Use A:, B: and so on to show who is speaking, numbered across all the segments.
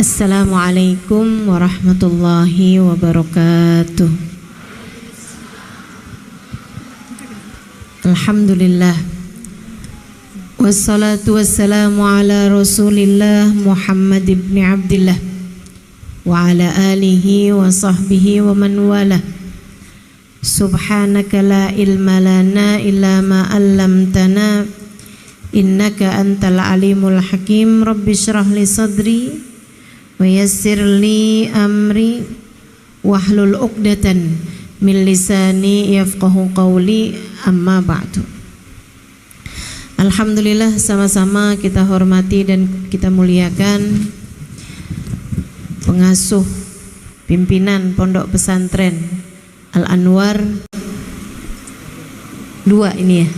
A: Assalamualaikum warahmatullahi wabarakatuh. Alhamdulillah. Wassalatu wassalamu ala Rasulillah Muhammad ibn Abdillah wa ala alihi wa sahbihi wa man walah. Subhanaka la ilma lana illa ma 'allamtana innaka antal alimul hakim. Rabbi shrah li sadri wa yassir li amri wahlul 'uqdatan min lisani yafqahu qawli, amma ba'du. Alhamdulillah, sama-sama kita hormati dan kita muliakan pengasuh pimpinan Pondok Pesantren Al-Anwar 2 ini ya,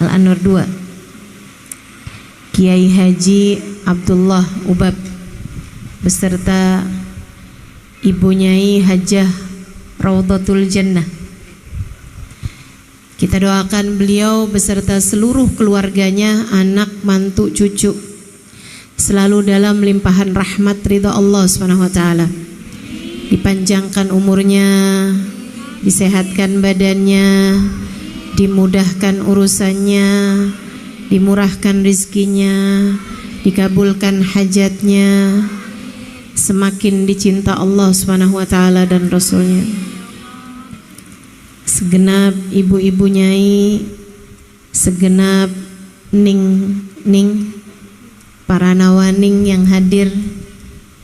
A: Al-Anwar 2, Kiai Haji Abdullah Ubab beserta Ibu Nyai Hajah Raudhatul Jannah. Kita doakan beliau beserta seluruh keluarganya, anak, mantu, cucu selalu dalam limpahan rahmat ridha Allah Subhanahu wa taala. Dipanjangkan umurnya, disehatkan badannya, dimudahkan urusannya, dimurahkan rizkinya, dikabulkan hajatnya, semakin dicinta Allah Subhanahu wa taala dan Rasulnya. Segenap ibu-ibu nyai, segenap ning para nawaning yang hadir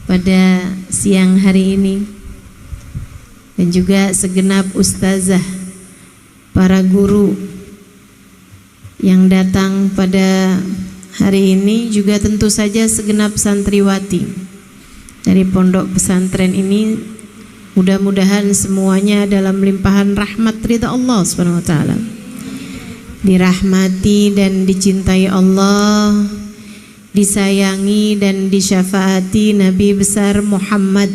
A: pada siang hari ini, dan juga segenap ustazah, para guru yang datang pada hari ini, juga tentu saja segenap santriwati dari pondok pesantren ini. Mudah-mudahan semuanya dalam limpahan rahmat ridha Allah Subhanahu wa taala, dirahmati dan dicintai Allah, disayangi dan disyafaati Nabi besar Muhammad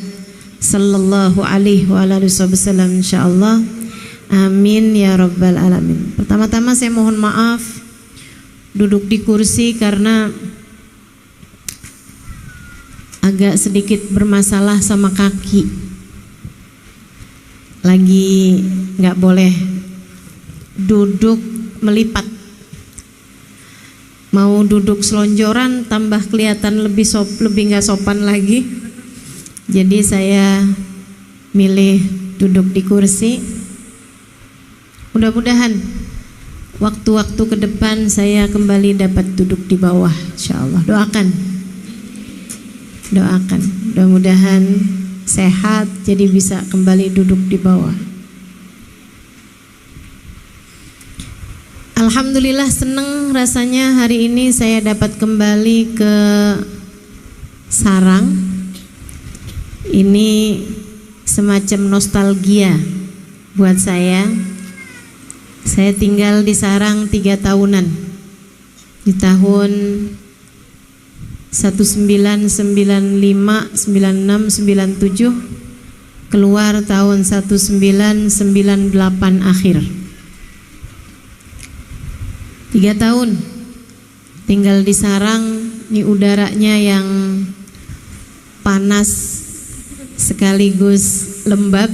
A: sallallahu alaihi wasallam insyaallah. Amin ya rabbal alamin. Pertama-tama saya mohon maaf duduk di kursi karena agak sedikit bermasalah sama kaki. Lagi nggak boleh duduk melipat. Mau duduk selonjoran tambah kelihatan lebih nggak sopan lagi. Jadi saya milih duduk di kursi. Mudah-mudahan waktu-waktu ke depan saya kembali dapat duduk di bawah, insyaallah. Doakan. Mudah-mudahan sehat jadi bisa kembali duduk di bawah. Alhamdulillah, senang rasanya hari ini saya dapat kembali ke Sarang. Ini semacam nostalgia buat saya. Saya tinggal di Sarang 3 tahunan. Di tahun 1995, 96, 97, keluar tahun 1998 akhir. 3 tahun tinggal di Sarang. Ini udaranya yang panas sekaligus lembab.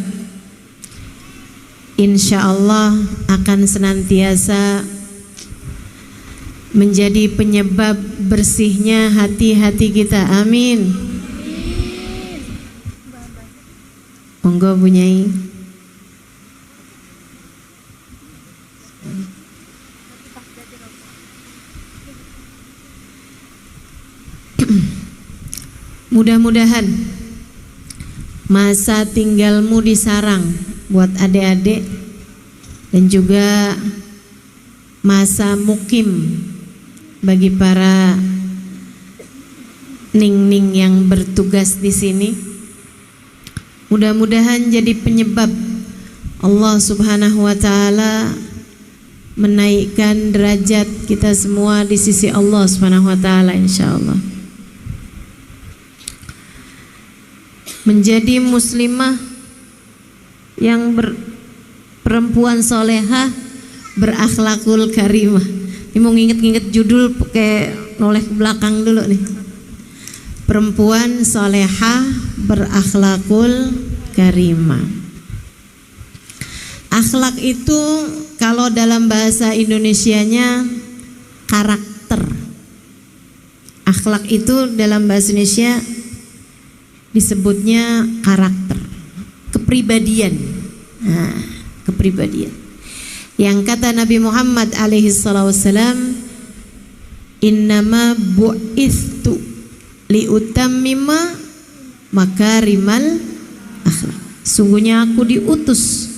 A: Insya Allah akan senantiasa menjadi penyebab bersihnya hati-hati kita. Amin. Monggo Bu Nyai. Mudah-mudahan masa tinggalmu di Sarang buat adik-adik dan juga masa mukim bagi para ning-ning yang bertugas di sini, mudah-mudahan jadi penyebab Allah Subhanahu wa taala menaikkan derajat kita semua di sisi Allah Subhanahu wa taala insyaallah. Menjadi muslimah yang perempuan solehah berakhlakul karimah. Ini mau nginget-nginget judul pakai noleh ke belakang dulu nih. perempuan solehah berakhlakul karimah. Akhlak itu kalau dalam bahasa Indonesianya karakter. Akhlak itu dalam bahasa Indonesia disebutnya karakter, kepribadian. Nah, kepribadian. Yang kata Nabi Muhammad alaihi wasallam, innama bu'ithtu liutammima makarimal akhlak. Sungguhnya aku diutus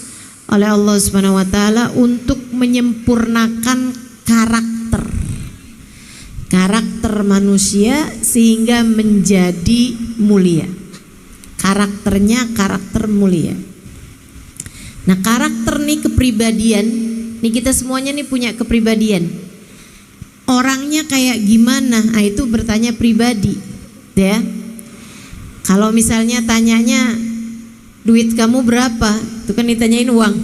A: oleh Allah Subhanahu wa taala untuk menyempurnakan karakter manusia sehingga menjadi mulia. Karakternya karakter mulia. Nah, karakter nih kepribadian, nih kita semuanya nih punya kepribadian. Orangnya kayak gimana? Nah, itu bertanya pribadi, ya. Kalau misalnya tanyanya duit kamu berapa? Itu kan ditanyain uang.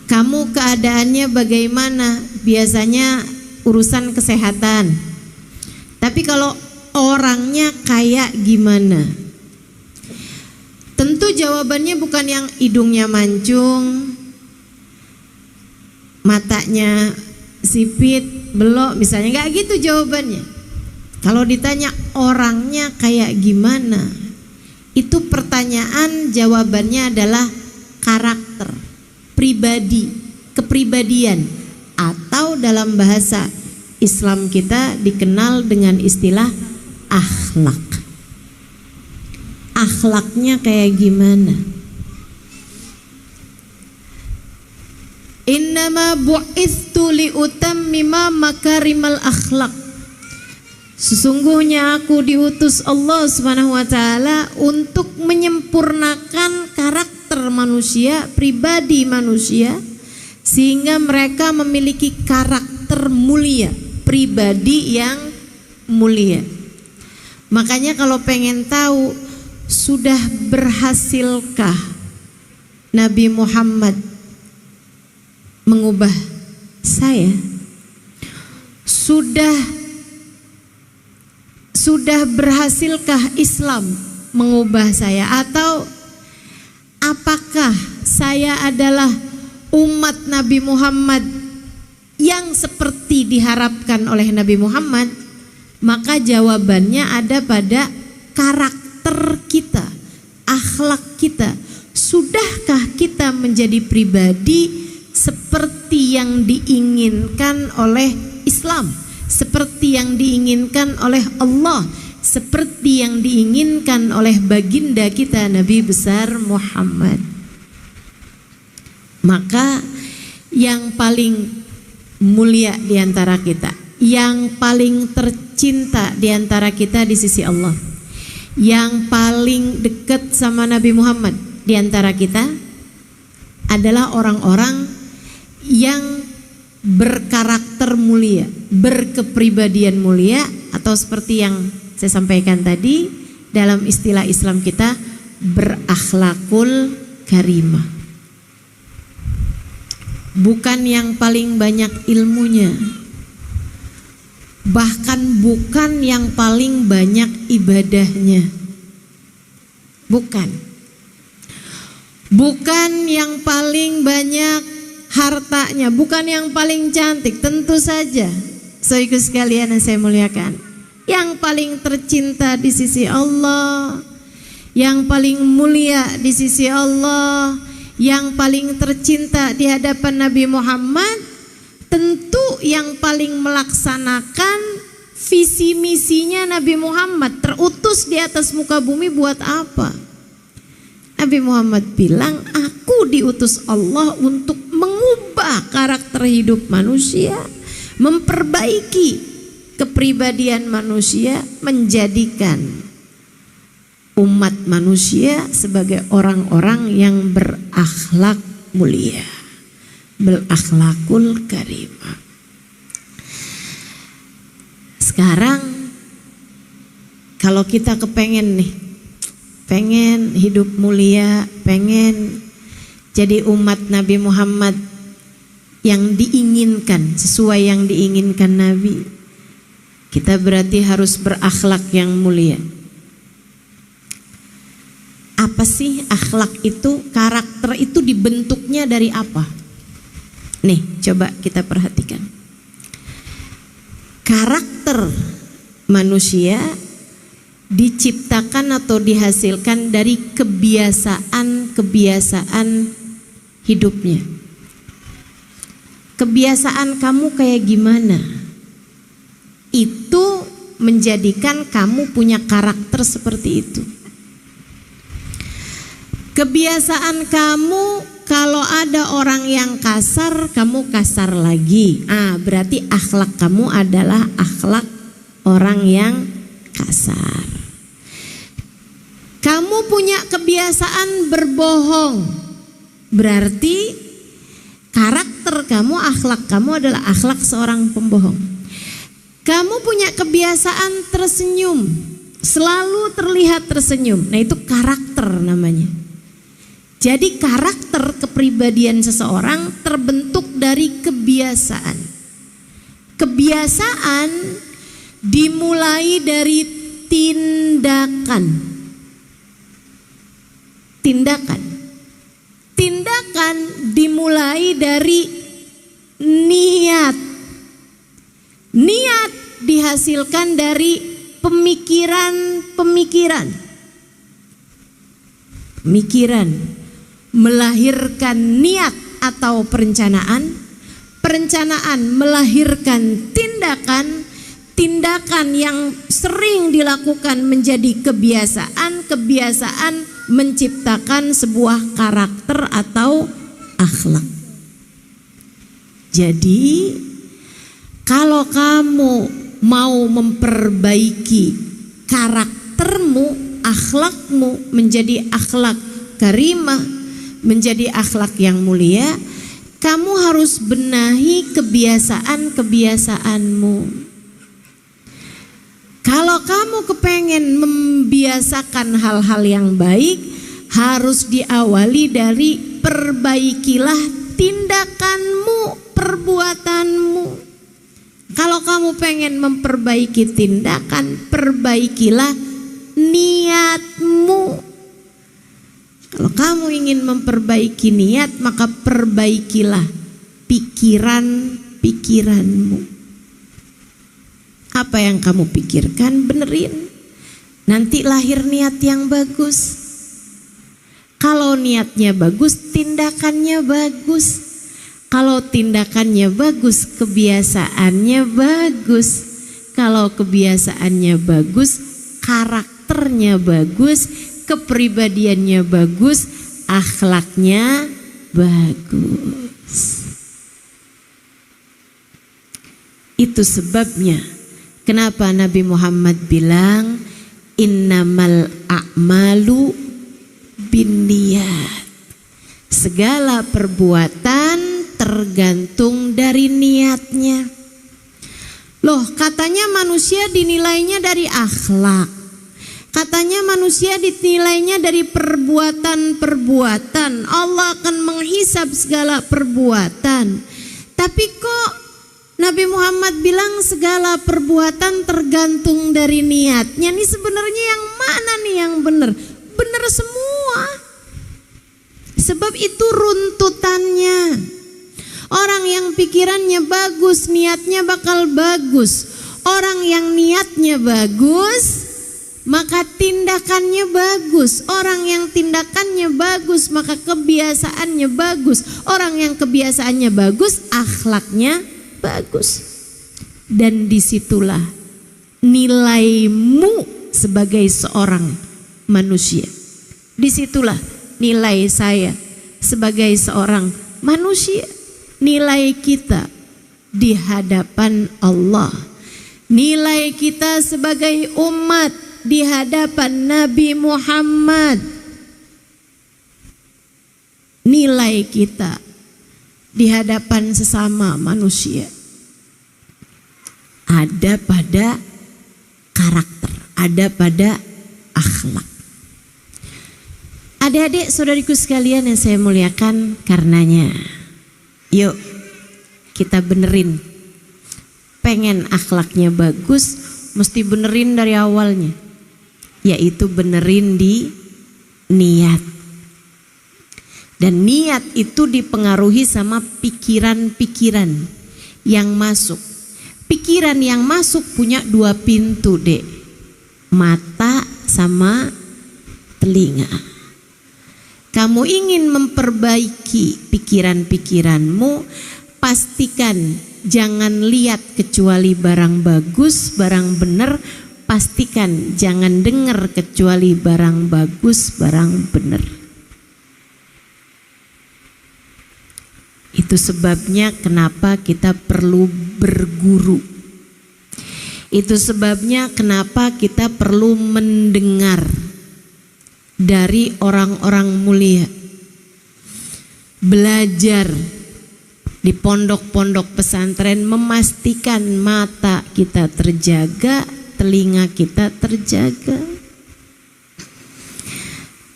A: Kamu keadaannya bagaimana? Biasanya urusan kesehatan. Tapi kalau orangnya kayak gimana? Tentu jawabannya bukan yang hidungnya mancung, matanya sipit, belok, misalnya, nggak gitu jawabannya. Kalau ditanya orangnya kayak gimana, itu pertanyaan jawabannya adalah karakter, pribadi, kepribadian, atau dalam bahasa Islam kita dikenal dengan istilah akhlak. Akhlaknya kayak gimana? Innama bu'ithtu liutammima makarimal akhlak. Sesungguhnya aku diutus Allah Subhanahu wa taala untuk menyempurnakan karakter manusia, pribadi manusia, sehingga mereka memiliki karakter mulia, pribadi yang mulia. Makanya kalau pengen tahu sudah berhasilkah Nabi Muhammad mengubah saya? Sudah berhasilkah Islam mengubah saya? Atau apakah saya adalah umat Nabi Muhammad yang seperti diharapkan oleh Nabi Muhammad? Maka jawabannya ada pada karakter kita, akhlak kita. Sudahkah kita menjadi pribadi seperti yang diinginkan oleh Islam, seperti yang diinginkan oleh Allah, seperti yang diinginkan oleh baginda kita Nabi besar Muhammad? Maka yang paling mulia di antara kita, yang paling tercinta di antara kita di sisi Allah, yang paling dekat sama Nabi Muhammad di antara kita adalah orang-orang yang berkarakter mulia, berkepribadian mulia, atau seperti yang saya sampaikan tadi dalam istilah Islam kita, berakhlakul karimah. Bukan yang paling banyak ilmunya, bahkan bukan yang paling banyak ibadahnya, bukan yang paling banyak hartanya, bukan yang paling cantik. Tentu saja, saudaraku sekalian yang saya muliakan, yang paling tercinta di sisi Allah, yang paling mulia di sisi Allah, yang paling tercinta di hadapan Nabi Muhammad, tentu yang paling melaksanakan visi misinya Nabi Muhammad. Terutus di atas muka bumi buat apa? Nabi Muhammad bilang, aku diutus Allah untuk mengubah karakter hidup manusia, memperbaiki kepribadian manusia, menjadikan umat manusia sebagai orang-orang yang berakhlak mulia, berakhlakul karimah. Sekarang kalau kita kepengen nih, pengen hidup mulia, pengen jadi umat Nabi Muhammad yang diinginkan, sesuai yang diinginkan Nabi, Kita berarti harus berakhlak yang mulia. Apa sih akhlak itu? Karakter itu dibentuknya dari apa? Nih, coba kita perhatikan. Karakter manusia diciptakan atau dihasilkan dari kebiasaan hidupnya. Kebiasaan kamu kayak gimana? Itu menjadikan kamu punya karakter seperti itu. Kebiasaan kamu, kalau ada orang yang kasar, kamu kasar lagi. Berarti akhlak kamu adalah akhlak orang yang kasar. Kamu punya kebiasaan berbohong, berarti karakter kamu, akhlak kamu adalah akhlak seorang pembohong. Kamu punya kebiasaan tersenyum, selalu terlihat tersenyum. Nah, itu karakter namanya. Jadi karakter kepribadian seseorang terbentuk dari kebiasaan. Kebiasaan dimulai dari tindakan. Tindakan dimulai dari niat. Niat dihasilkan dari pemikiran. Melahirkan niat atau perencanaan. Perencanaan melahirkan tindakan. Tindakan yang sering dilakukan menjadi kebiasaan. Kebiasaan menciptakan sebuah karakter atau akhlak. Jadi kalau kamu mau memperbaiki karaktermu, akhlakmu menjadi akhlak karimah, menjadi akhlak yang mulia, kamu harus benahi kebiasaan-kebiasaanmu. Kalau kamu kepengen membiasakan hal-hal yang baik, harus diawali dari perbaikilah tindakanmu, perbuatanmu. Kalau kamu pengen memperbaiki tindakan, perbaikilah niatmu. Kalau kamu ingin memperbaiki niat, maka perbaikilah pikiranmu. Apa yang kamu pikirkan, benerin. Nanti lahir niat yang bagus. Kalau niatnya bagus, tindakannya bagus. Kalau tindakannya bagus, kebiasaannya bagus. Kalau kebiasaannya bagus, karakternya bagus. Kepribadiannya bagus, akhlaknya bagus. Itu sebabnya kenapa Nabi Muhammad bilang innamal a'malu binniyat. Segala perbuatan tergantung dari niatnya. Loh, katanya manusia dinilainya dari akhlak. Katanya manusia dinilainya dari perbuatan-perbuatan. Allah akan menghisab segala perbuatan. Tapi kok Nabi Muhammad bilang segala perbuatan tergantung dari niatnya. Ini sebenarnya yang mana nih yang benar? Benar semua. Sebab itu runtutannya. Orang yang pikirannya bagus, niatnya bakal bagus. Orang yang niatnya bagus, maka tindakannya bagus. Orang yang tindakannya bagus, maka kebiasaannya bagus. Orang yang kebiasaannya bagus, akhlaknya bagus. Dan disitulah nilaimu sebagai seorang manusia. Disitulah nilai saya sebagai seorang manusia. Nilai kita di hadapan Allah. Nilai kita sebagai umat di hadapan Nabi Muhammad. Nilai kita di hadapan sesama manusia ada pada karakter, ada pada akhlak. Adik-adik, saudariku sekalian yang saya muliakan karenanya, yuk kita benerin pengen akhlaknya bagus, mesti benerin dari awalnya, yaitu benerin di niat. Dan niat itu dipengaruhi sama pikiran-pikiran yang masuk. Pikiran yang masuk punya dua pintu, Dek. Mata sama telinga. Kamu ingin memperbaiki pikiran-pikiranmu, pastikan jangan lihat kecuali barang bagus, barang benar. Pastikan jangan dengar kecuali barang bagus, barang benar. Itu sebabnya kenapa kita perlu berguru. Itu sebabnya kenapa kita perlu mendengar dari orang-orang mulia. Belajar di pondok-pondok pesantren, memastikan mata kita terjaga, telinga kita terjaga.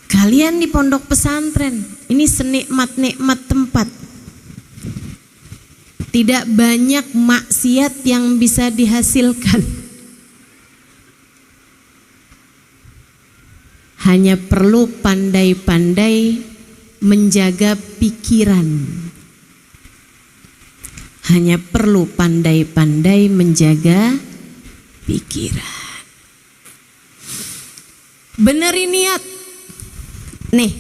A: Kalian di pondok pesantren, ini senikmat-nikmat tempat. Tidak banyak maksiat yang bisa dihasilkan. Hanya perlu pandai-pandai menjaga pikiran. Hanya perlu pandai-pandai menjaga pikiran. Benerin niat. Nih,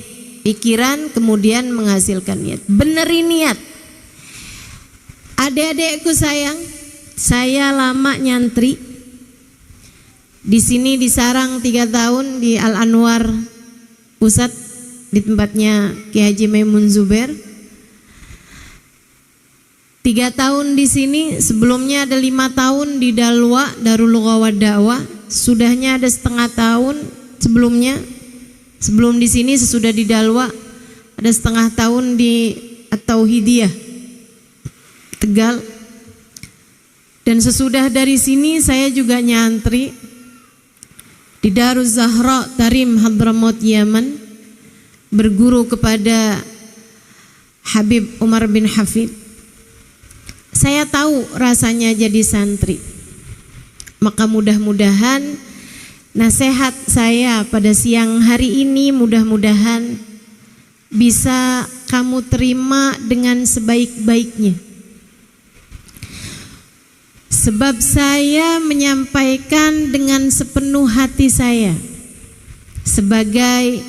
A: pikiran kemudian menghasilkan niat. Benerin niat. Adik-adikku sayang, saya lama nyantri di sini di Sarang 3 tahun di Al Anwar Pusat di tempatnya Ki Haji Maimun Zubair. 3 tahun di sini, sebelumnya ada 5 tahun di Dalwa Darul Lughah wa Da'wah, sudahnya ada setengah tahun sebelumnya. Sebelum di sini sesudah di Dalwa ada setengah tahun di At-Tauhidiyah Tegal. Dan sesudah dari sini saya juga nyantri di Daruz Zahra Tarim Hadramaut Yaman, berguru kepada Habib Umar bin Hafid. Saya tahu rasanya jadi santri. Maka mudah-mudahan nasihat saya pada siang hari ini mudah-mudahan bisa kamu terima dengan sebaik-baiknya. Sebab saya menyampaikan dengan sepenuh hati saya sebagai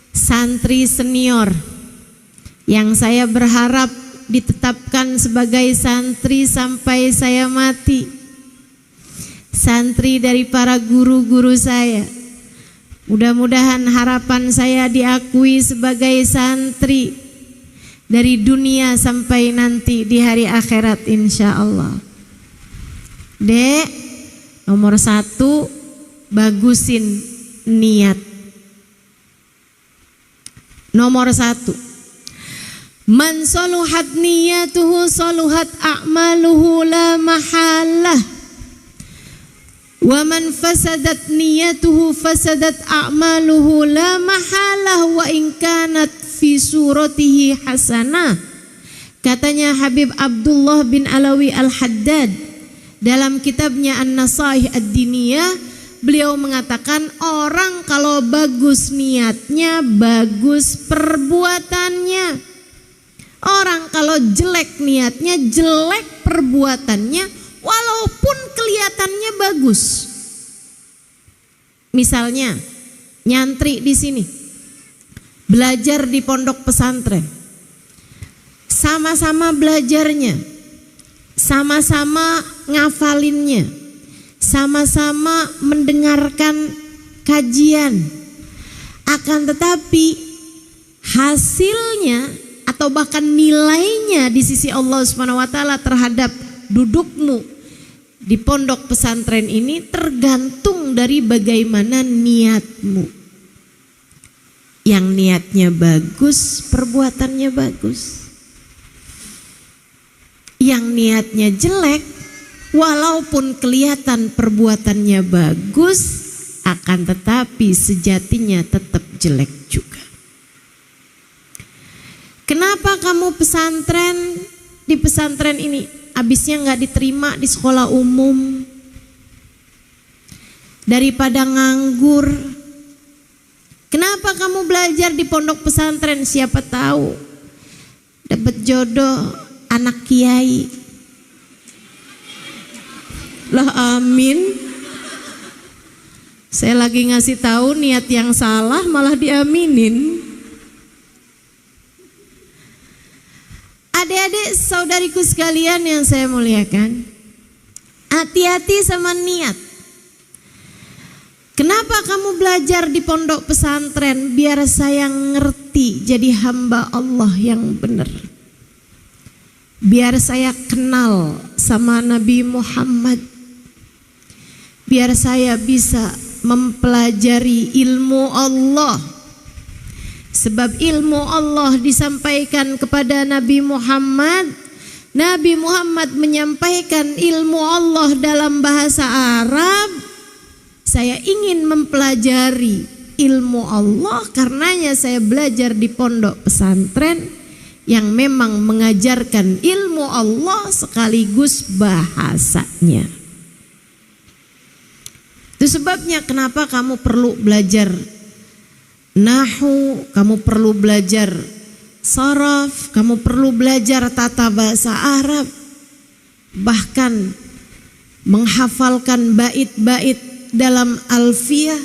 A: santri senior yang saya berharap ditetapkan sebagai santri sampai saya mati. Santri dari para guru-guru saya. Mudah-mudahan harapan saya diakui sebagai santri dari dunia sampai nanti di hari akhirat insya Allah. Dek, nomor 1, bagusin niat. Nomor 1, man saluhat niyatuhu saluhat a'maluhu la mahalah. Wa man fasadat niyatuhu fasadat a'maluhu la mahalah wa in kanat fi suratihi hasanah. Katanya Habib Abdullah bin Alawi Al-Haddad dalam kitabnya An-Nasaih Ad-Diniyah, beliau mengatakan orang kalau bagus niatnya, bagus perbuatannya. Orang kalau jelek niatnya, jelek perbuatannya, walaupun kelihatannya bagus. Misalnya, nyantri di sini, belajar di pondok pesantren, sama-sama belajarnya, sama-sama ngafalinnya, sama-sama mendengarkan kajian. Akan tetapi hasilnya atau bahkan nilainya di sisi Allah Subhanahu wa taala terhadap dudukmu di pondok pesantren ini tergantung dari bagaimana niatmu. Yang niatnya bagus, perbuatannya bagus. Yang niatnya jelek, walaupun kelihatan perbuatannya bagus, akan tetapi sejatinya tetap jelek juga. Kenapa kamu pesantren di pesantren ini? abisnya nggak diterima di sekolah umum, daripada nganggur. Kenapa kamu belajar di pondok pesantren? Siapa tahu dapat jodoh anak kiai. Lah amin. Saya lagi ngasih tahu niat yang salah malah diaminin. Adik-adik saudariku sekalian yang saya muliakan, hati-hati sama niat. Kenapa kamu belajar di pondok pesantren? Biar saya ngerti jadi hamba Allah yang benar. Biar saya kenal sama Nabi Muhammad. Biar saya bisa mempelajari ilmu Allah. Sebab ilmu Allah disampaikan kepada Nabi Muhammad. Nabi Muhammad menyampaikan ilmu Allah dalam bahasa Arab. Saya ingin mempelajari ilmu Allah, karenanya saya belajar di pondok pesantren yang memang mengajarkan ilmu Allah sekaligus bahasanya. Itu sebabnya kenapa kamu perlu belajar nahwu, kamu perlu belajar saraf, kamu perlu belajar tata bahasa Arab, bahkan menghafalkan bait-bait dalam alfiyah.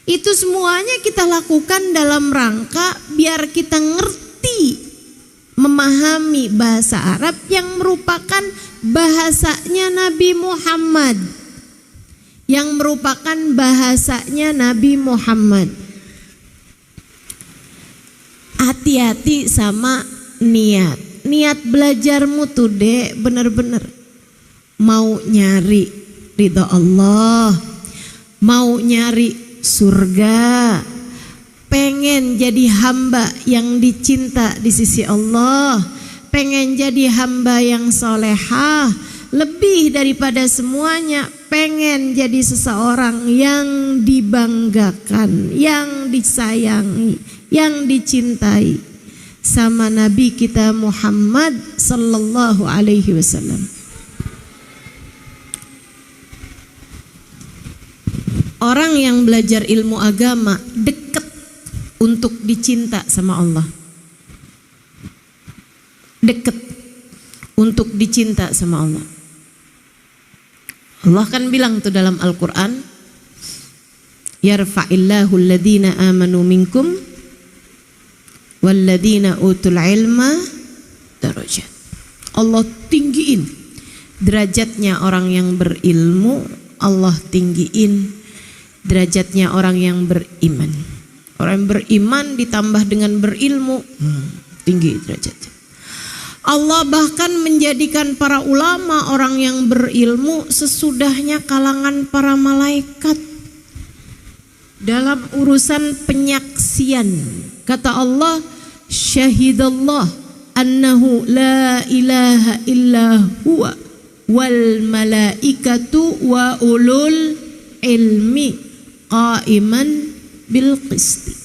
A: Itu semuanya kita lakukan dalam rangka biar kita ngerti, memahami bahasa Arab yang merupakan bahasanya Nabi Muhammad, yang merupakan bahasanya Nabi Muhammad. Hati-hati sama niat. Niat belajarmu tuh dek bener-bener mau nyari ridho Allah, mau nyari surga, pengen jadi hamba yang dicinta di sisi Allah, pengen jadi hamba yang solehah, lebih daripada semuanya pengen jadi seseorang yang dibanggakan, yang disayangi, yang dicintai sama Nabi kita Muhammad sallallahu alaihi wasallam. Orang yang belajar ilmu agama dekat untuk dicinta sama Allah. Dekat untuk dicinta sama Allah. Allah kan bilang tuh dalam Al-Quran, yarfa'illahu alladhina amanu minkum walladhina utul ilma darajat. Allah tinggiin derajatnya orang yang berilmu, Allah tinggiin derajatnya orang yang beriman. Orang yang beriman ditambah dengan berilmu, tinggi derajatnya. Allah bahkan menjadikan para ulama orang yang berilmu sesudahnya kalangan para malaikat dalam urusan penyaksian. Kata Allah, syahidallah annahu la ilaha illa huwa wal malaikatu wa ulul ilmi qaiman bil qisti.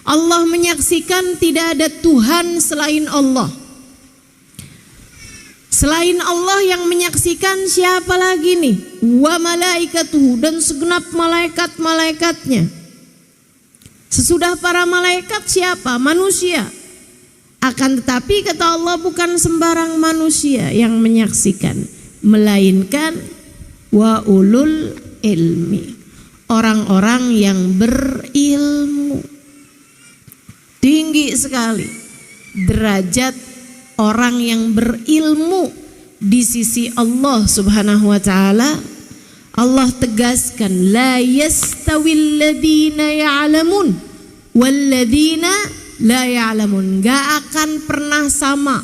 A: Allah menyaksikan tidak ada Tuhan selain Allah. Selain Allah yang menyaksikan siapa lagi nih? Wa malaikatuhu, dan segenap malaikat-malaikatnya. Sesudah para malaikat siapa? Manusia. Akan tetapi kata Allah bukan sembarang manusia yang menyaksikan, melainkan wa ulul ilmi, orang-orang yang berilmu. Tinggi sekali derajat orang yang berilmu di sisi Allah Subhanahu wa taala. Allah tegaskan, la yastawil ladzina ya'lamun wal ladzina la ya'lamun. Gak akan pernah sama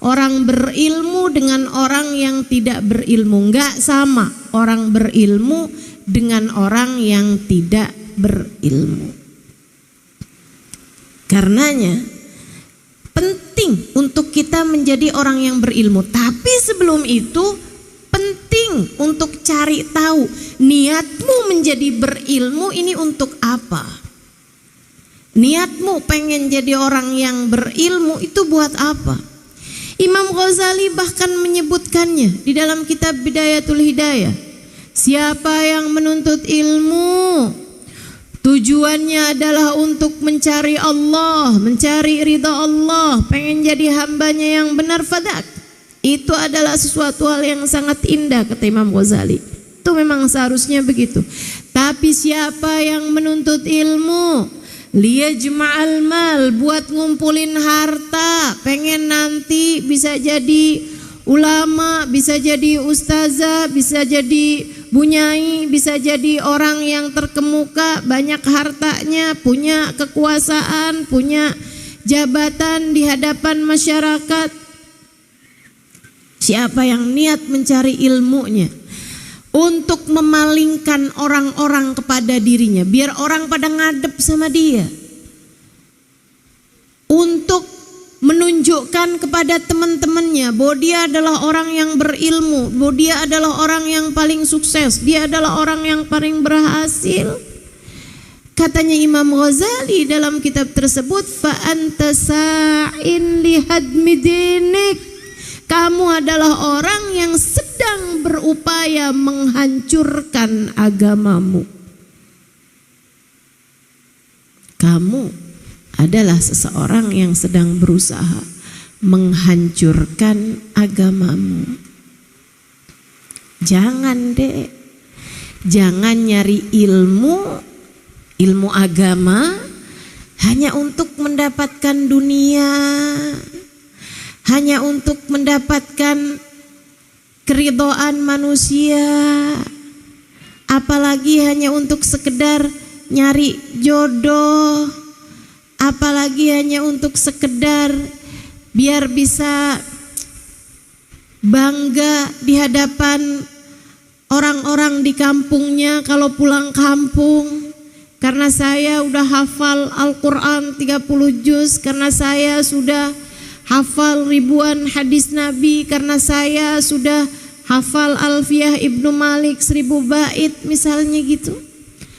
A: orang berilmu dengan orang yang tidak berilmu. Gak sama orang berilmu dengan orang yang tidak berilmu. Karenanya penting untuk kita menjadi orang yang berilmu. Tapi sebelum itu penting untuk cari tahu niatmu menjadi berilmu ini untuk apa. Niatmu pengen jadi orang yang berilmu itu buat apa? Imam Ghazali bahkan menyebutkannya di dalam kitab Bidayatul Hidayah. Siapa yang menuntut ilmu tujuannya adalah untuk mencari Allah, mencari ridha Allah, pengen jadi hambanya yang benar, fadak, itu adalah sesuatu hal yang sangat indah, kata Imam Ghazali. Itu memang seharusnya begitu. Tapi siapa yang menuntut ilmu liyajma'al mal, buat ngumpulin harta, pengen nanti bisa jadi ulama, bisa jadi ustazah, bisa jadi bunyai, bisa jadi orang yang terkemuka, banyak hartanya, punya kekuasaan, punya jabatan di hadapan masyarakat. Siapa yang niat mencari ilmunya untuk memalingkan orang-orang kepada dirinya, biar orang pada ngadep sama dia, untuk menunjukkan kepada teman-temannya bahwa dia adalah orang yang berilmu, bahwa dia adalah orang yang paling sukses, dia adalah orang yang paling berhasil. Katanya Imam Ghazali dalam kitab tersebut, fa anta sa'in li hadmi dinik, kamu adalah orang yang sedang berupaya menghancurkan agamamu. Kamu adalah seseorang yang sedang berusaha menghancurkan agamamu. Jangan deh, jangan nyari ilmu agama hanya untuk mendapatkan dunia, hanya untuk mendapatkan keridhaan manusia, apalagi hanya untuk sekedar nyari jodoh, apalagi hanya untuk sekedar biar bisa bangga di hadapan orang-orang di kampungnya kalau pulang kampung. Karena saya udah hafal Al-Quran 30 juz, karena saya sudah hafal ribuan hadis Nabi, karena saya sudah hafal Alfiyah Ibnu Malik 1000 bait misalnya gitu.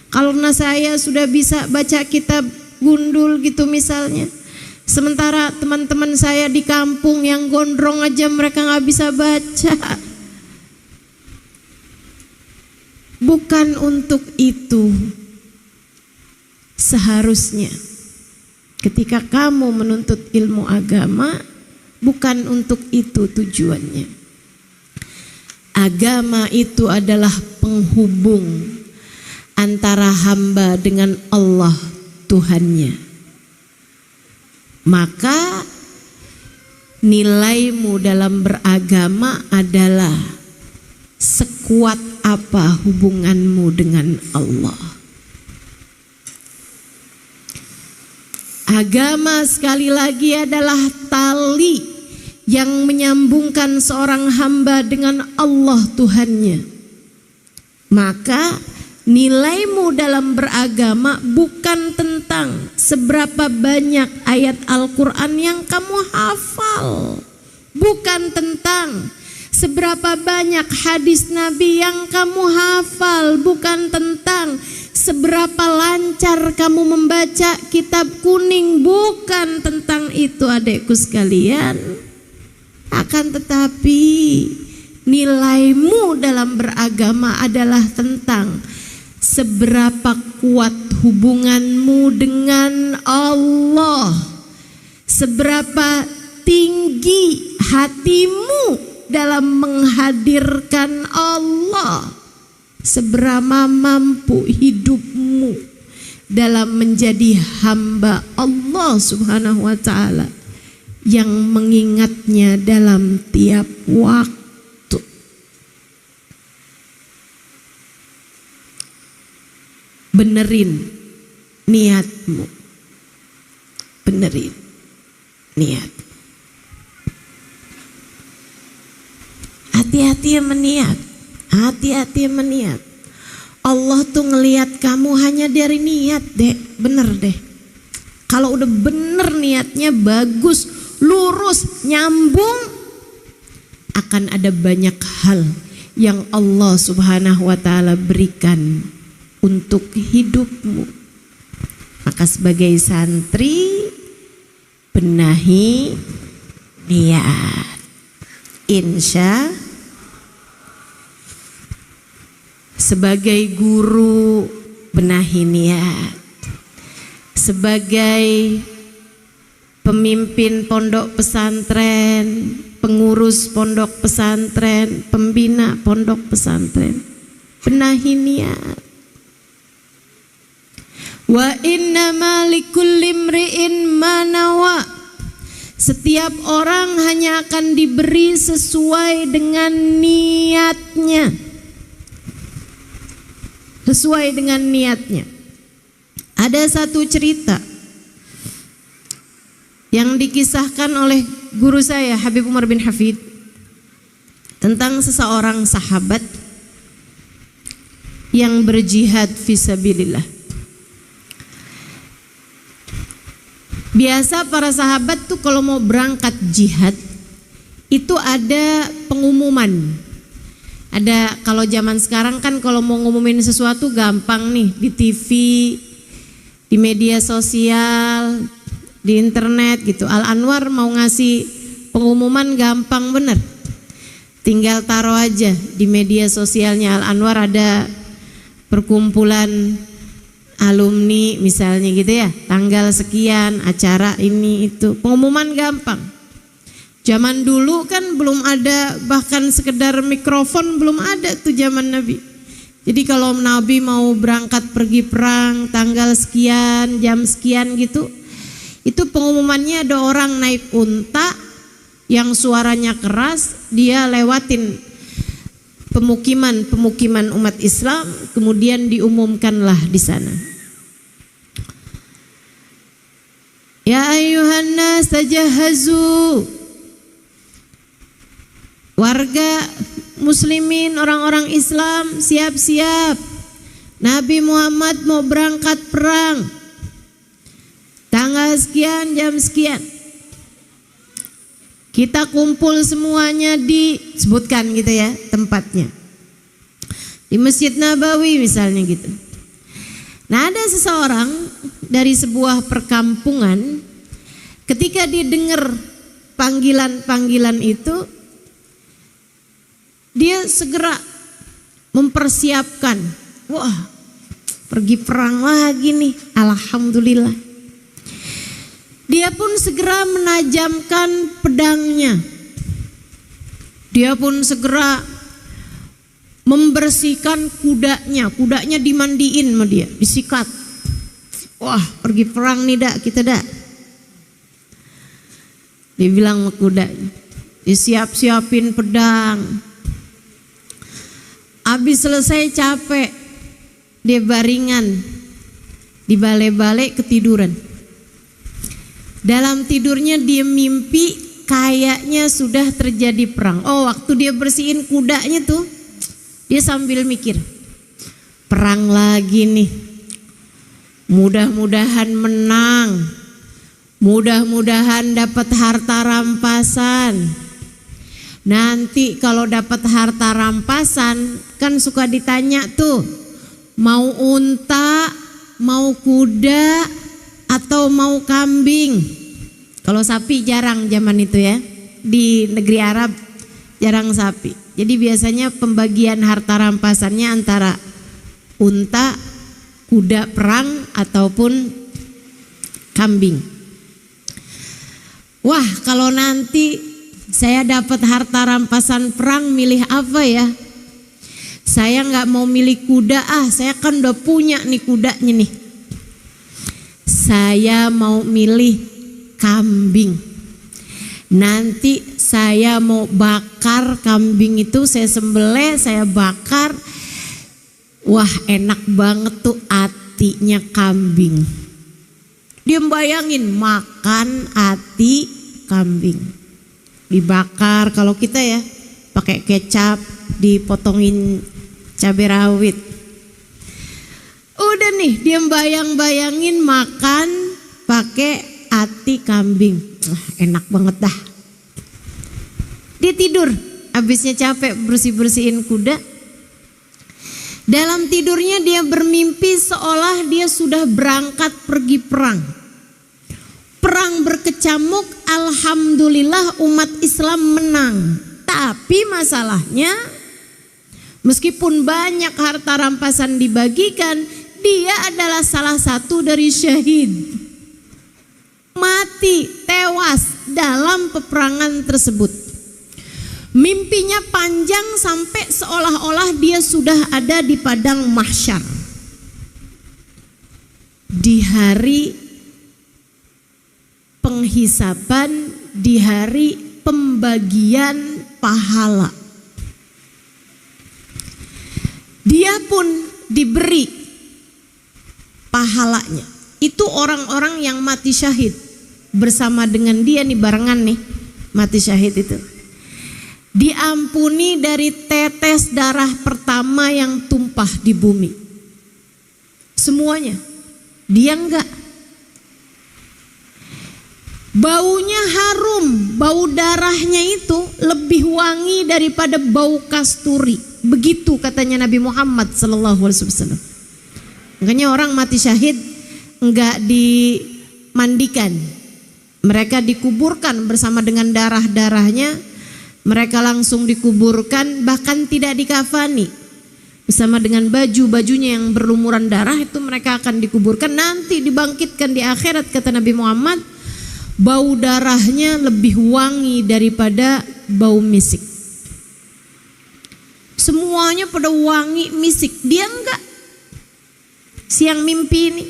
A: Karena saya sudah bisa baca kitab gundul gitu misalnya. Sementara teman-teman saya di kampung yang gondrong aja mereka gak bisa baca. Bukan untuk itu seharusnya ketika kamu menuntut ilmu agama, bukan untuk itu tujuannya. Agama itu adalah penghubung antara hamba dengan Allah Tuhannya. Maka nilaimu dalam beragama adalah sekuat apa hubunganmu dengan Allah. Agama sekali lagi adalah tali yang menyambungkan seorang hamba dengan Allah Tuhannya. Maka nilaimu dalam beragama bukan tentang seberapa banyak ayat Al-Quran yang kamu hafal, bukan tentang seberapa banyak hadis Nabi yang kamu hafal, bukan tentang seberapa lancar kamu membaca kitab kuning, bukan tentang itu adekku sekalian. Akan tetapi nilaimu dalam beragama adalah tentang seberapa kuat hubunganmu dengan Allah, seberapa tinggi hatimu dalam menghadirkan Allah, seberapa mampu hidupmu dalam menjadi hamba Allah Subhanahu wa ta'ala yang mengingatnya dalam tiap waktu. Benerin niatmu, benerin niat. Hati-hati meniat, hati-hati meniat. Allah tuh ngelihat kamu hanya dari niat deh, bener deh. Kalau udah bener niatnya bagus, lurus, nyambung, akan ada banyak hal yang Allah Subhanahu wa ta'ala berikan untuk hidupmu. Maka sebagai santri, benahi niat. Insya sebagai guru benahi niat, sebagai pemimpin pondok pesantren, pengurus pondok pesantren, pembina pondok pesantren, benahi niat. Wa innama likulli imri'in ma nawa. Setiap orang hanya akan diberi sesuai dengan niatnya. Sesuai dengan niatnya. Ada satu cerita yang dikisahkan oleh guru saya Habib Umar bin Hafid tentang seseorang sahabat yang berjihad fisabilillah. Biasa para sahabat tuh kalau mau berangkat jihad itu ada pengumuman. Ada, kalau zaman sekarang kan kalau mau ngumumin sesuatu gampang nih, di TV, di media sosial, di internet gitu. Al Anwar mau ngasih pengumuman gampang bener. Tinggal taruh aja di media sosialnya Al Anwar ada perkumpulan alumni misalnya gitu ya, tanggal sekian acara ini itu, pengumuman gampang. Zaman dulu kan belum ada, bahkan sekedar mikrofon belum ada tuh zaman Nabi. Jadi kalau Nabi mau berangkat pergi perang tanggal sekian, jam sekian gitu, itu pengumumannya ada orang naik unta yang suaranya keras, dia lewatin pemukiman umat Islam, kemudian diumumkanlah di sana. Ya ayyuhan nas tajahazu. Warga muslimin, orang-orang Islam siap-siap. Nabi Muhammad mau berangkat perang. Tanggal sekian, jam sekian. Kita kumpul semuanya, disebutkan gitu ya tempatnya. Di Masjid Nabawi misalnya gitu. Nah, ada seseorang dari sebuah perkampungan, ketika dia dengar panggilan-panggilan itu, dia segera mempersiapkan. Wah, pergi perang lagi nih, alhamdulillah. Dia pun segera menajamkan pedangnya. Dia pun segera membersihkan kudanya. Kudanya dimandiin sama dia, disikat. Wah, pergi perang nih dak, kita dak. Dia bilang sama kudanya, disiap-siapin pedang. Habis selesai capek, dia baringan di balai-balai ketiduran. Dalam tidurnya dia mimpi kayaknya sudah terjadi perang. Oh, waktu dia bersihin kudanya tuh, dia sambil mikir, perang lagi nih. Mudah-mudahan menang. Mudah-mudahan dapat harta rampasan. Nanti kalau dapat harta rampasan kan suka ditanya tuh, mau unta, mau kuda, atau mau kambing. Kalau sapi jarang zaman itu ya. Di negeri Arab jarang sapi. Jadi biasanya pembagian harta rampasannya antara unta, kuda perang, ataupun kambing. Wah, kalau nanti saya dapat harta rampasan perang, milih apa ya? Saya nggak mau milih kuda, saya kan udah punya nih kudanya nih. Saya mau milih kambing. Nanti saya mau bakar kambing itu, saya sembelih, saya bakar. Wah, enak banget tuh atinya kambing. Dia bayangin makan ati kambing. Dibakar, kalau kita ya pakai kecap, dipotongin cabai rawit. Udah nih, dia bayang-bayangin makan pakai ati kambing. Enak banget dah. Dia tidur, habisnya capek bersih-bersihin kuda. Dalam tidurnya dia bermimpi seolah dia sudah berangkat pergi perang. Perang berkecamuk, Alhamdulillah umat Islam menang. Tapi masalahnya meskipun banyak harta rampasan dibagikan, dia adalah salah satu dari syahid. Mati, tewas dalam peperangan tersebut. Mimpinya panjang sampai seolah-olah dia sudah ada di padang mahsyar. Di hari penghisaban, di hari pembagian pahala. Dia pun diberi pahalanya. Itu orang-orang yang mati syahid bersama dengan dia nih, barengan nih mati syahid itu. Diampuni dari tetes darah pertama yang tumpah di bumi. Semuanya. Dia enggak. Baunya harum, bau darahnya itu lebih wangi daripada bau kasturi. Begitu katanya Nabi Muhammad SAW. Makanya orang mati syahid enggak dimandikan. Mereka dikuburkan bersama dengan darah-darahnya. Mereka langsung dikuburkan, bahkan tidak dikafani. Bersama dengan baju-bajunya yang berlumuran darah itu mereka akan dikuburkan. Nanti dibangkitkan di akhirat kata Nabi Muhammad. Bau darahnya lebih wangi daripada bau misik. Semuanya pada wangi misik. Dia enggak. Siang mimpi ini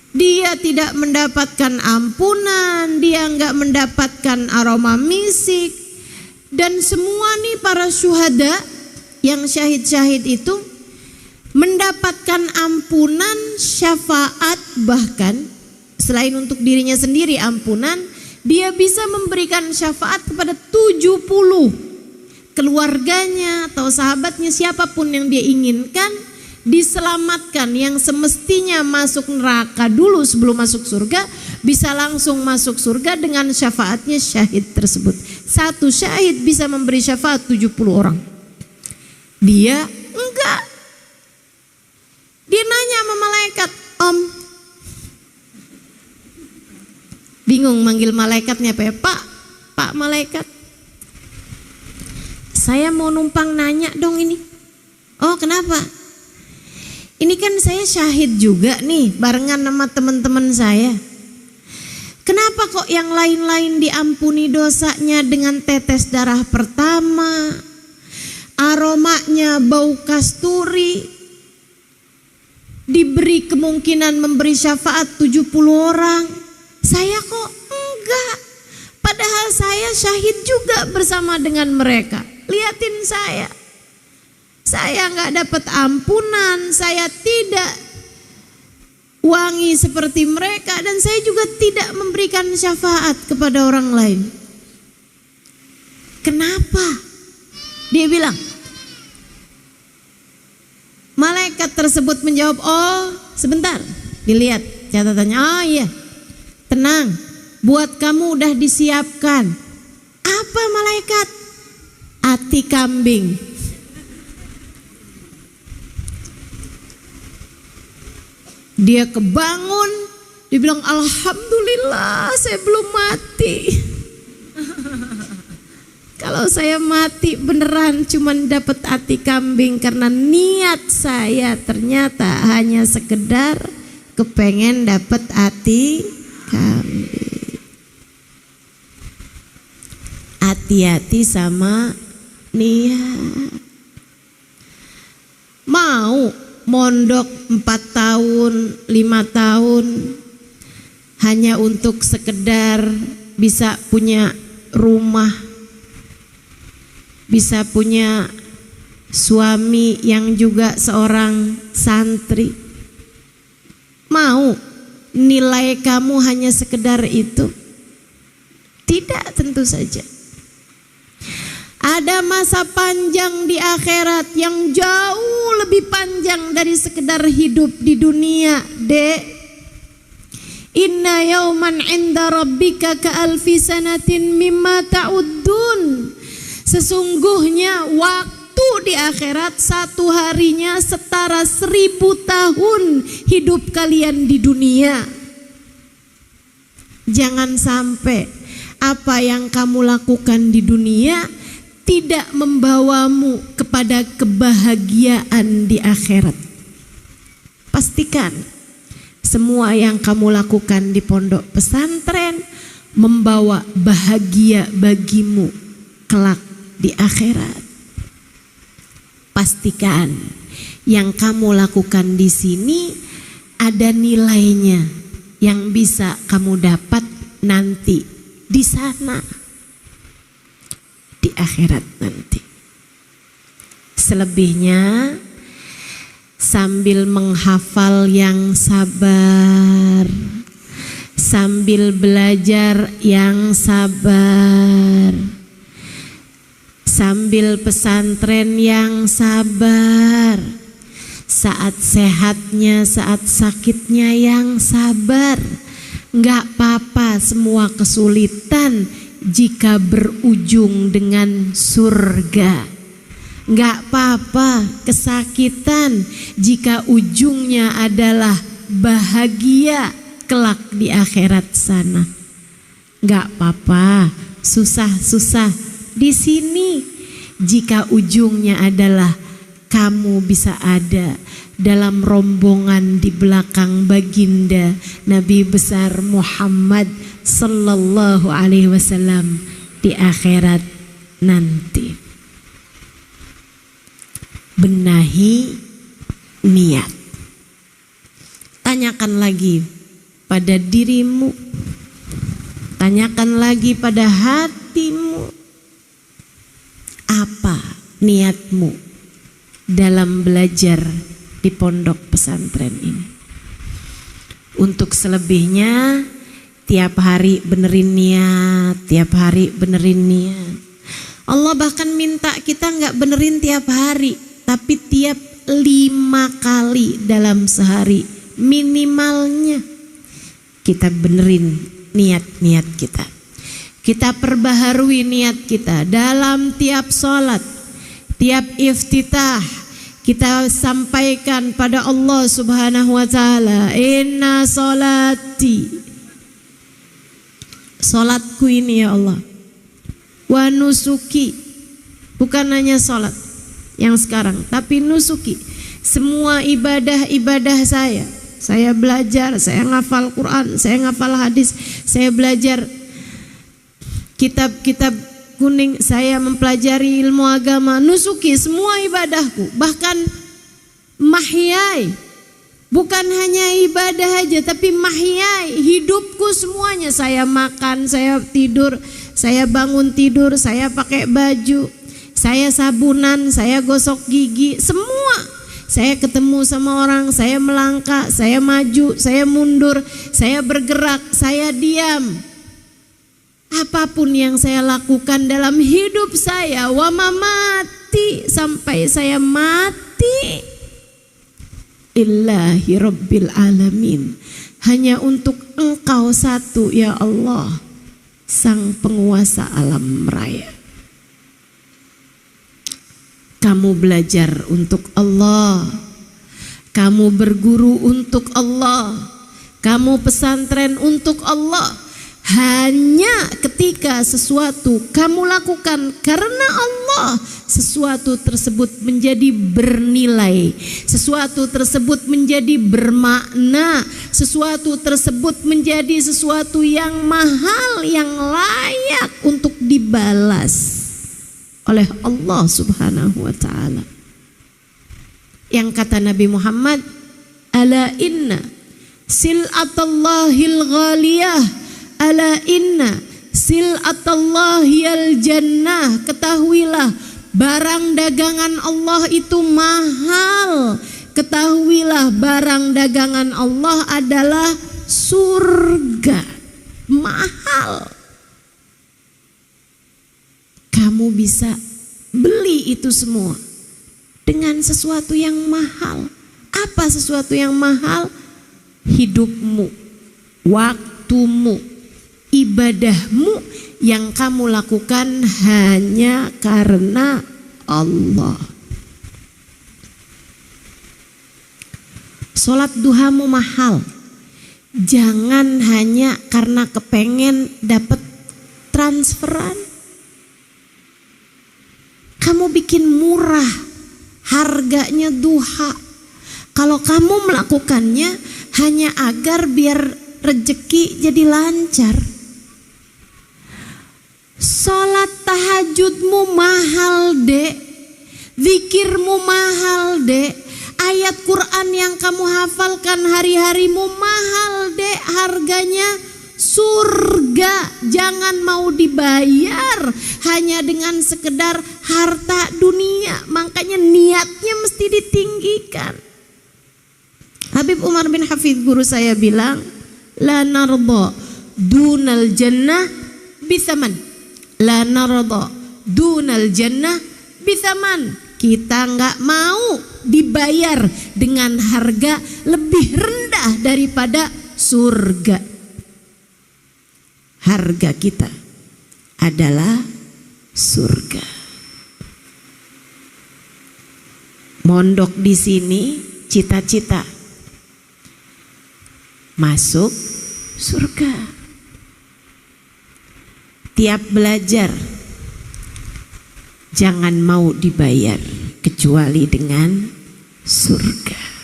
A: dia tidak mendapatkan ampunan, dia enggak mendapatkan aroma misik. Dan semua nih para syuhada yang syahid-syahid itu mendapatkan ampunan, syafaat, bahkan selain untuk dirinya sendiri ampunan, dia bisa memberikan syafaat kepada 70 keluarganya atau sahabatnya, siapapun yang dia inginkan diselamatkan. Yang semestinya masuk neraka dulu sebelum masuk surga, bisa langsung masuk surga dengan syafaatnya syahid tersebut. Satu syahid bisa memberi syafaat 70 orang. Dia enggak. Dia nanya sama malaikat, Om, bingung manggil malaikatnya apa ya? Pak malaikat, saya mau numpang nanya dong ini. Oh kenapa? Ini kan saya syahid juga nih barengan sama teman-teman saya. Kenapa kok yang lain-lain diampuni dosanya dengan tetes darah pertama, aromanya bau kasturi, diberi kemungkinan memberi syafaat 70 orang, saya kok enggak? Padahal saya syahid juga bersama dengan mereka. Liatin saya enggak dapat ampunan, saya tidak wangi seperti mereka, dan saya juga tidak memberikan syafaat kepada orang lain. Kenapa? Dia bilang, malaikat tersebut menjawab, oh sebentar, dilihat catatannya. Oh iya, tenang, buat kamu udah disiapkan. Apa malaikat? Ati kambing. Dia kebangun, dia bilang alhamdulillah saya belum mati. Kalau saya mati beneran cuman dapat ati kambing, karena niat saya ternyata hanya sekedar kepengen dapat ati kambing. Hati-hati sama niat. Mau mondok 4 tahun, 5 tahun hanya untuk sekedar bisa punya rumah, bisa punya suami yang juga seorang santri. Mau nilai kamu hanya sekedar itu? Tidak, tentu saja. Ada masa panjang di akhirat yang jauh lebih panjang dari sekedar hidup di dunia, Dek. Inna yauman 'inda rabbika ka'alfi sanatin mimma ta'uddun. Sesungguhnya waktu di akhirat satu harinya setara 1000 tahun hidup kalian di dunia. Jangan sampai apa yang kamu lakukan di dunia tidak membawamu kepada kebahagiaan di akhirat. Pastikan semua yang kamu lakukan di pondok pesantren membawa bahagia bagimu kelak di akhirat. Pastikan yang kamu lakukan di sini ada nilainya yang bisa kamu dapat nanti di sana, di akhirat nanti. Selebihnya sambil menghafal yang sabar, sambil belajar yang sabar, sambil pesantren yang sabar, saat sehatnya, saat sakitnya yang sabar. Enggak apa-apa semua kesulitan jika berujung dengan surga. Enggak apa-apa kesakitan jika ujungnya adalah bahagia kelak di akhirat sana. Enggak apa-apa susah-susah di sini jika ujungnya adalah kamu bisa ada dalam rombongan di belakang baginda Nabi besar Muhammad sallallahu alaihi wasallam di akhirat nanti. Benahi niat. Tanyakan lagi pada dirimu, tanyakan lagi pada hatimu, apa niatmu dalam belajar di pondok pesantren ini. Untuk selebihnya tiap hari benerin niat, tiap hari benerin niat. Allah bahkan minta kita nggak benerin tiap hari, tapi tiap 5 kali dalam sehari minimalnya kita benerin niat-niat kita. Kita perbaharui niat kita dalam tiap sholat, tiap iftitah. Kita sampaikan pada Allah Subhanahu wa taala, inna sholati, salatku ini ya Allah, wa nusuki, bukan hanya salat yang sekarang, tapi nusuki, semua ibadah-ibadah saya belajar, saya ngafal Quran, saya ngafal hadis, saya belajar kitab-kitab kuning, saya mempelajari ilmu agama, nusuki semua ibadahku, bahkan mahyai, bukan hanya ibadah aja tapi mahyai, hidupku semuanya, saya makan, saya tidur, saya bangun tidur, saya pakai baju, saya sabunan, saya gosok gigi, semua, saya ketemu sama orang, saya melangkah, saya maju, saya mundur, saya bergerak, saya diam. Apapun yang saya lakukan dalam hidup saya, wa mamati, sampai saya mati, illahi rabbil alamin, hanya untuk Engkau satu ya Allah, sang penguasa alam raya. Kamu belajar untuk Allah, kamu berguru untuk Allah, kamu pesantren untuk Allah. Hanya ketika sesuatu kamu lakukan karena Allah, sesuatu tersebut menjadi bernilai, sesuatu tersebut menjadi bermakna, sesuatu tersebut menjadi sesuatu yang mahal, yang layak untuk dibalas oleh Allah Subhanahu wa taala. Yang kata Nabi Muhammad, ala inna sil'atallahil ghaliyah, ala inna sil'atallahiyal jannah, ketahuilah barang dagangan Allah itu mahal, ketahuilah barang dagangan Allah adalah surga, mahal. Kamu bisa beli itu semua dengan sesuatu yang mahal. Apa sesuatu yang mahal? Hidupmu, waktumu, ibadahmu yang kamu lakukan hanya karena Allah. Sholat duhamu mahal, jangan hanya karena kepengen dapat transferan. Kamu bikin murah, harganya duha. Kalau kamu melakukannya hanya agar biar rezeki jadi lancar. Sholat tahajudmu mahal dek, zikirmu mahal dek, ayat Quran yang kamu hafalkan hari-harimu mahal dek, harganya surga. Jangan mau dibayar hanya dengan sekedar harta dunia. Makanya niatnya mesti ditinggikan. Habib Umar bin Hafidh guru saya bilang, la narda dunal jannah bisaman. La narda dunal jannah bisaman. Kita nggak mau dibayar dengan harga lebih rendah daripada surga. Harga kita adalah surga. Mondok di sini cita-cita masuk surga. Tiap belajar jangan mau dibayar kecuali dengan surga.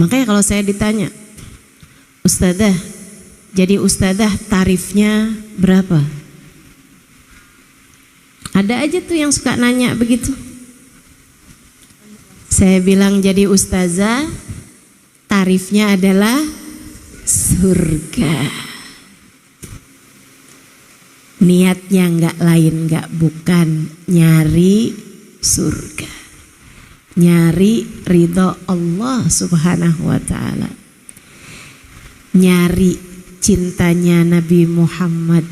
A: Makanya kalau saya ditanya, ustadzah, jadi ustadzah tarifnya berapa? Ada aja tuh yang suka nanya begitu. Saya bilang jadi ustazah tarifnya adalah surga. Niatnya nggak lain nggak bukan nyari surga, nyari ridho Allah subhanahu wa ta'ala, nyari cintanya Nabi Muhammad.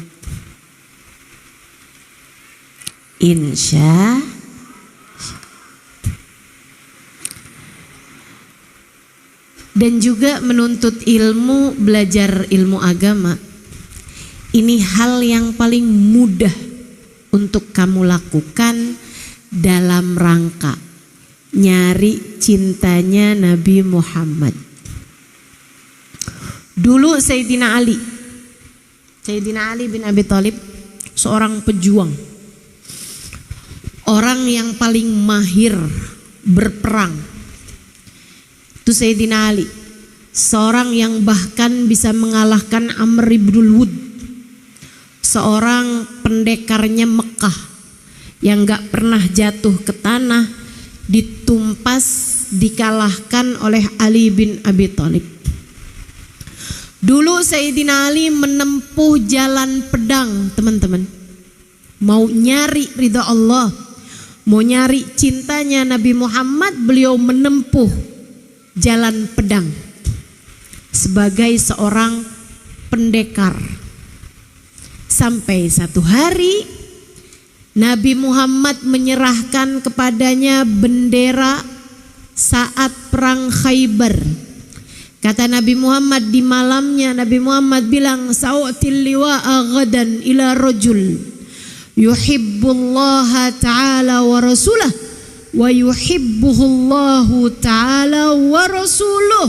A: Insya dan juga menuntut ilmu, belajar ilmu agama. Ini hal yang paling mudah untuk kamu lakukan dalam rangka nyari cintanya Nabi Muhammad. Dulu Sayyidina Ali bin Abi Thalib seorang pejuang, orang yang paling mahir berperang. Itu Sayyidina Ali, seorang yang bahkan bisa mengalahkan Amr ibnul Wud, seorang pendekarnya Mekah yang gak pernah jatuh ke tanah, ditumpas, dikalahkan oleh Ali bin Abi Thalib. Dulu Sayyidina Ali menempuh jalan pedang, teman-teman. Mau nyari ridha Allah, mau nyari cintanya Nabi Muhammad, beliau menempuh jalan pedang sebagai seorang pendekar. Sampai satu hari Nabi Muhammad menyerahkan kepadanya bendera saat perang Khaybar. Kata Nabi Muhammad di malamnya, Nabi Muhammad bilang, sa'util liwa'a ghadan ila rajul yuhibbullaha ta'ala wa rasulah wa yuhibbuhullahu ta'ala wa rasuluh.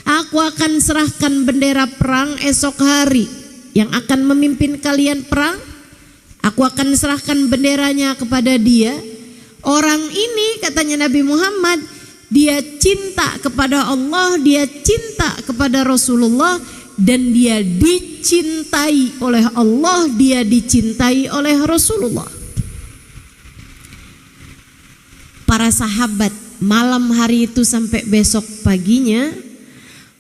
A: Aku akan serahkan bendera perang esok hari. Yang akan memimpin kalian perang, aku akan serahkan benderanya kepada dia. Orang ini, katanya Nabi Muhammad, dia cinta kepada Allah, dia cinta kepada Rasulullah, dan dia dicintai oleh Allah, dia dicintai oleh Rasulullah. Para sahabat malam hari itu sampai besok paginya,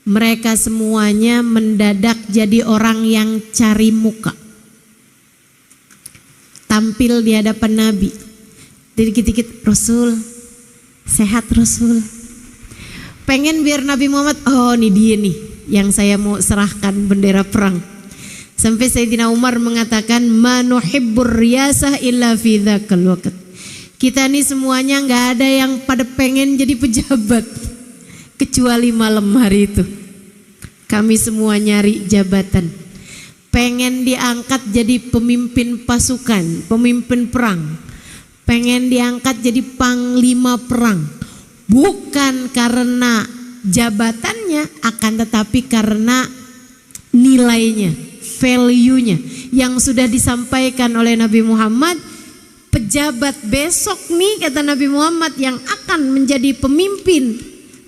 A: mereka semuanya mendadak jadi orang yang cari muka. Tampil di hadapan Nabi. Dikit-dikit, Rasul, sehat Rasul. Pengen biar Nabi Muhammad, oh ini dia nih yang saya mau serahkan bendera perang. Sampai Sayyidina Umar mengatakan, ma nuhibbur riyasah illa fi dzakal waqt. Kita nih semuanya gak ada yang pada pengen jadi pejabat, kecuali malam hari itu. Kami semua nyari jabatan, pengen diangkat jadi pemimpin pasukan, pemimpin perang, pengen diangkat jadi panglima perang. Bukan karena jabatannya, akan tetapi karena nilainya, value-nya yang sudah disampaikan oleh Nabi Muhammad. Pejabat besok nih, kata Nabi Muhammad, yang akan menjadi pemimpin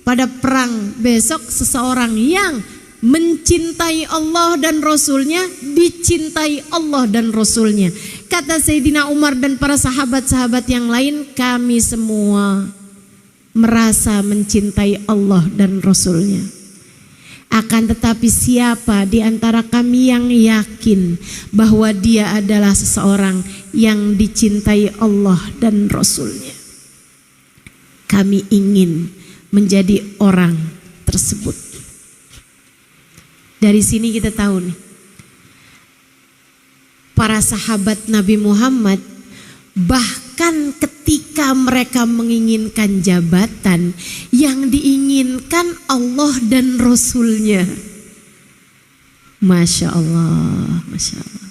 A: pada perang besok, seseorang yang mencintai Allah dan Rasulnya, dicintai Allah dan Rasulnya. Kata Sayyidina Umar dan para sahabat-sahabat yang lain, kami semua merasa mencintai Allah dan Rasulnya. Akan tetapi siapa di antara kami yang yakin bahwa dia adalah seseorang yang dicintai Allah dan Rasulnya? Kami ingin menjadi orang tersebut. Dari sini kita tahu nih, para sahabat Nabi Muhammad bahkan ketika mereka menginginkan jabatan, yang diinginkan Allah dan Rasulnya. Masya Allah, Masya Allah.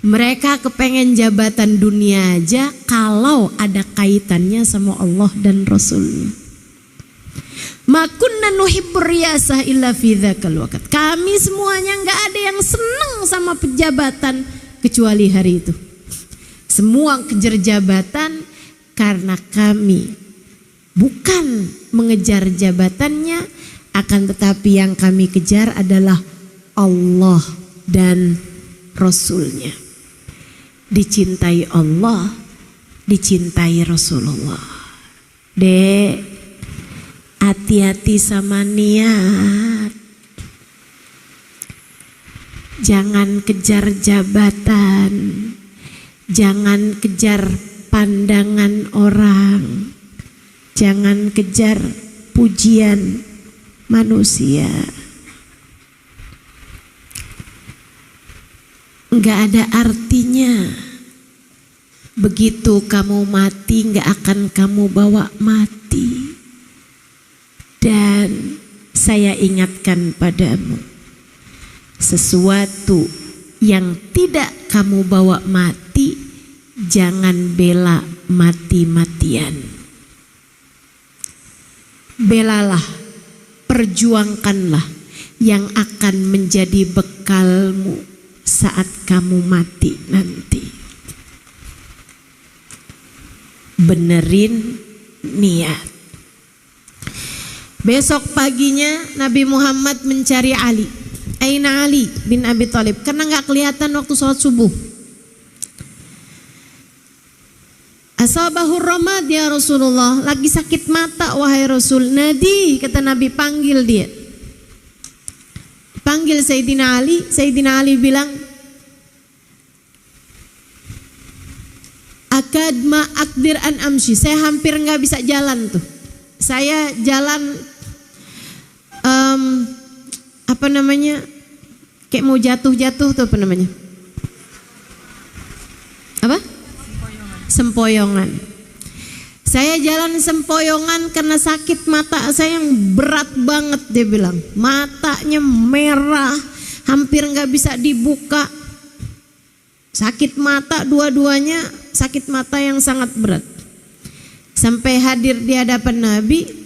A: Mereka kepengen jabatan dunia aja kalau ada kaitannya sama Allah dan Rasulnya. Ma kunna nuhibbur riyasah illa fi dzakal waqt. Kami semuanya nggak ada yang senang sama pejabatan kecuali hari itu. Semua kejar jabatan karena kami bukan mengejar jabatannya, akan tetapi yang kami kejar adalah Allah dan Rasulnya. Dicintai Allah, dicintai Rasulullah. Dek, hati-hati sama niat. Jangan kejar jabatan, jangan kejar pandangan orang, jangan kejar pujian manusia. Enggak ada artinya. Begitu kamu mati, enggak akan kamu bawa mati. Dan saya ingatkan padamu, sesuatu yang tidak kamu bawa mati, jangan bela mati-matian. Belalah, perjuangkanlah yang akan menjadi bekalmu saat kamu mati nanti. Benerin niat. Besok paginya Nabi Muhammad mencari Ali. Aina Ali bin Abi Thalib, karena nggak kelihatan waktu sholat subuh. Asabahur ramad ya Rasulullah, lagi sakit mata wahai Rasul. Nadi, kata Nabi, panggil dia. Panggil Sayyidina Ali. Sayyidina Ali bilang, akad ma akdir an amshi, saya hampir nggak bisa jalan tuh. Saya jalan apa namanya, kayak mau jatuh-jatuh tuh, apa namanya, apa, sempoyongan. Saya jalan sempoyongan karena sakit mata saya yang berat banget, dia bilang. Matanya merah, hampir nggak bisa dibuka. Sakit mata dua-duanya, sakit mata yang sangat berat. Sampai hadir di hadapan Nabi.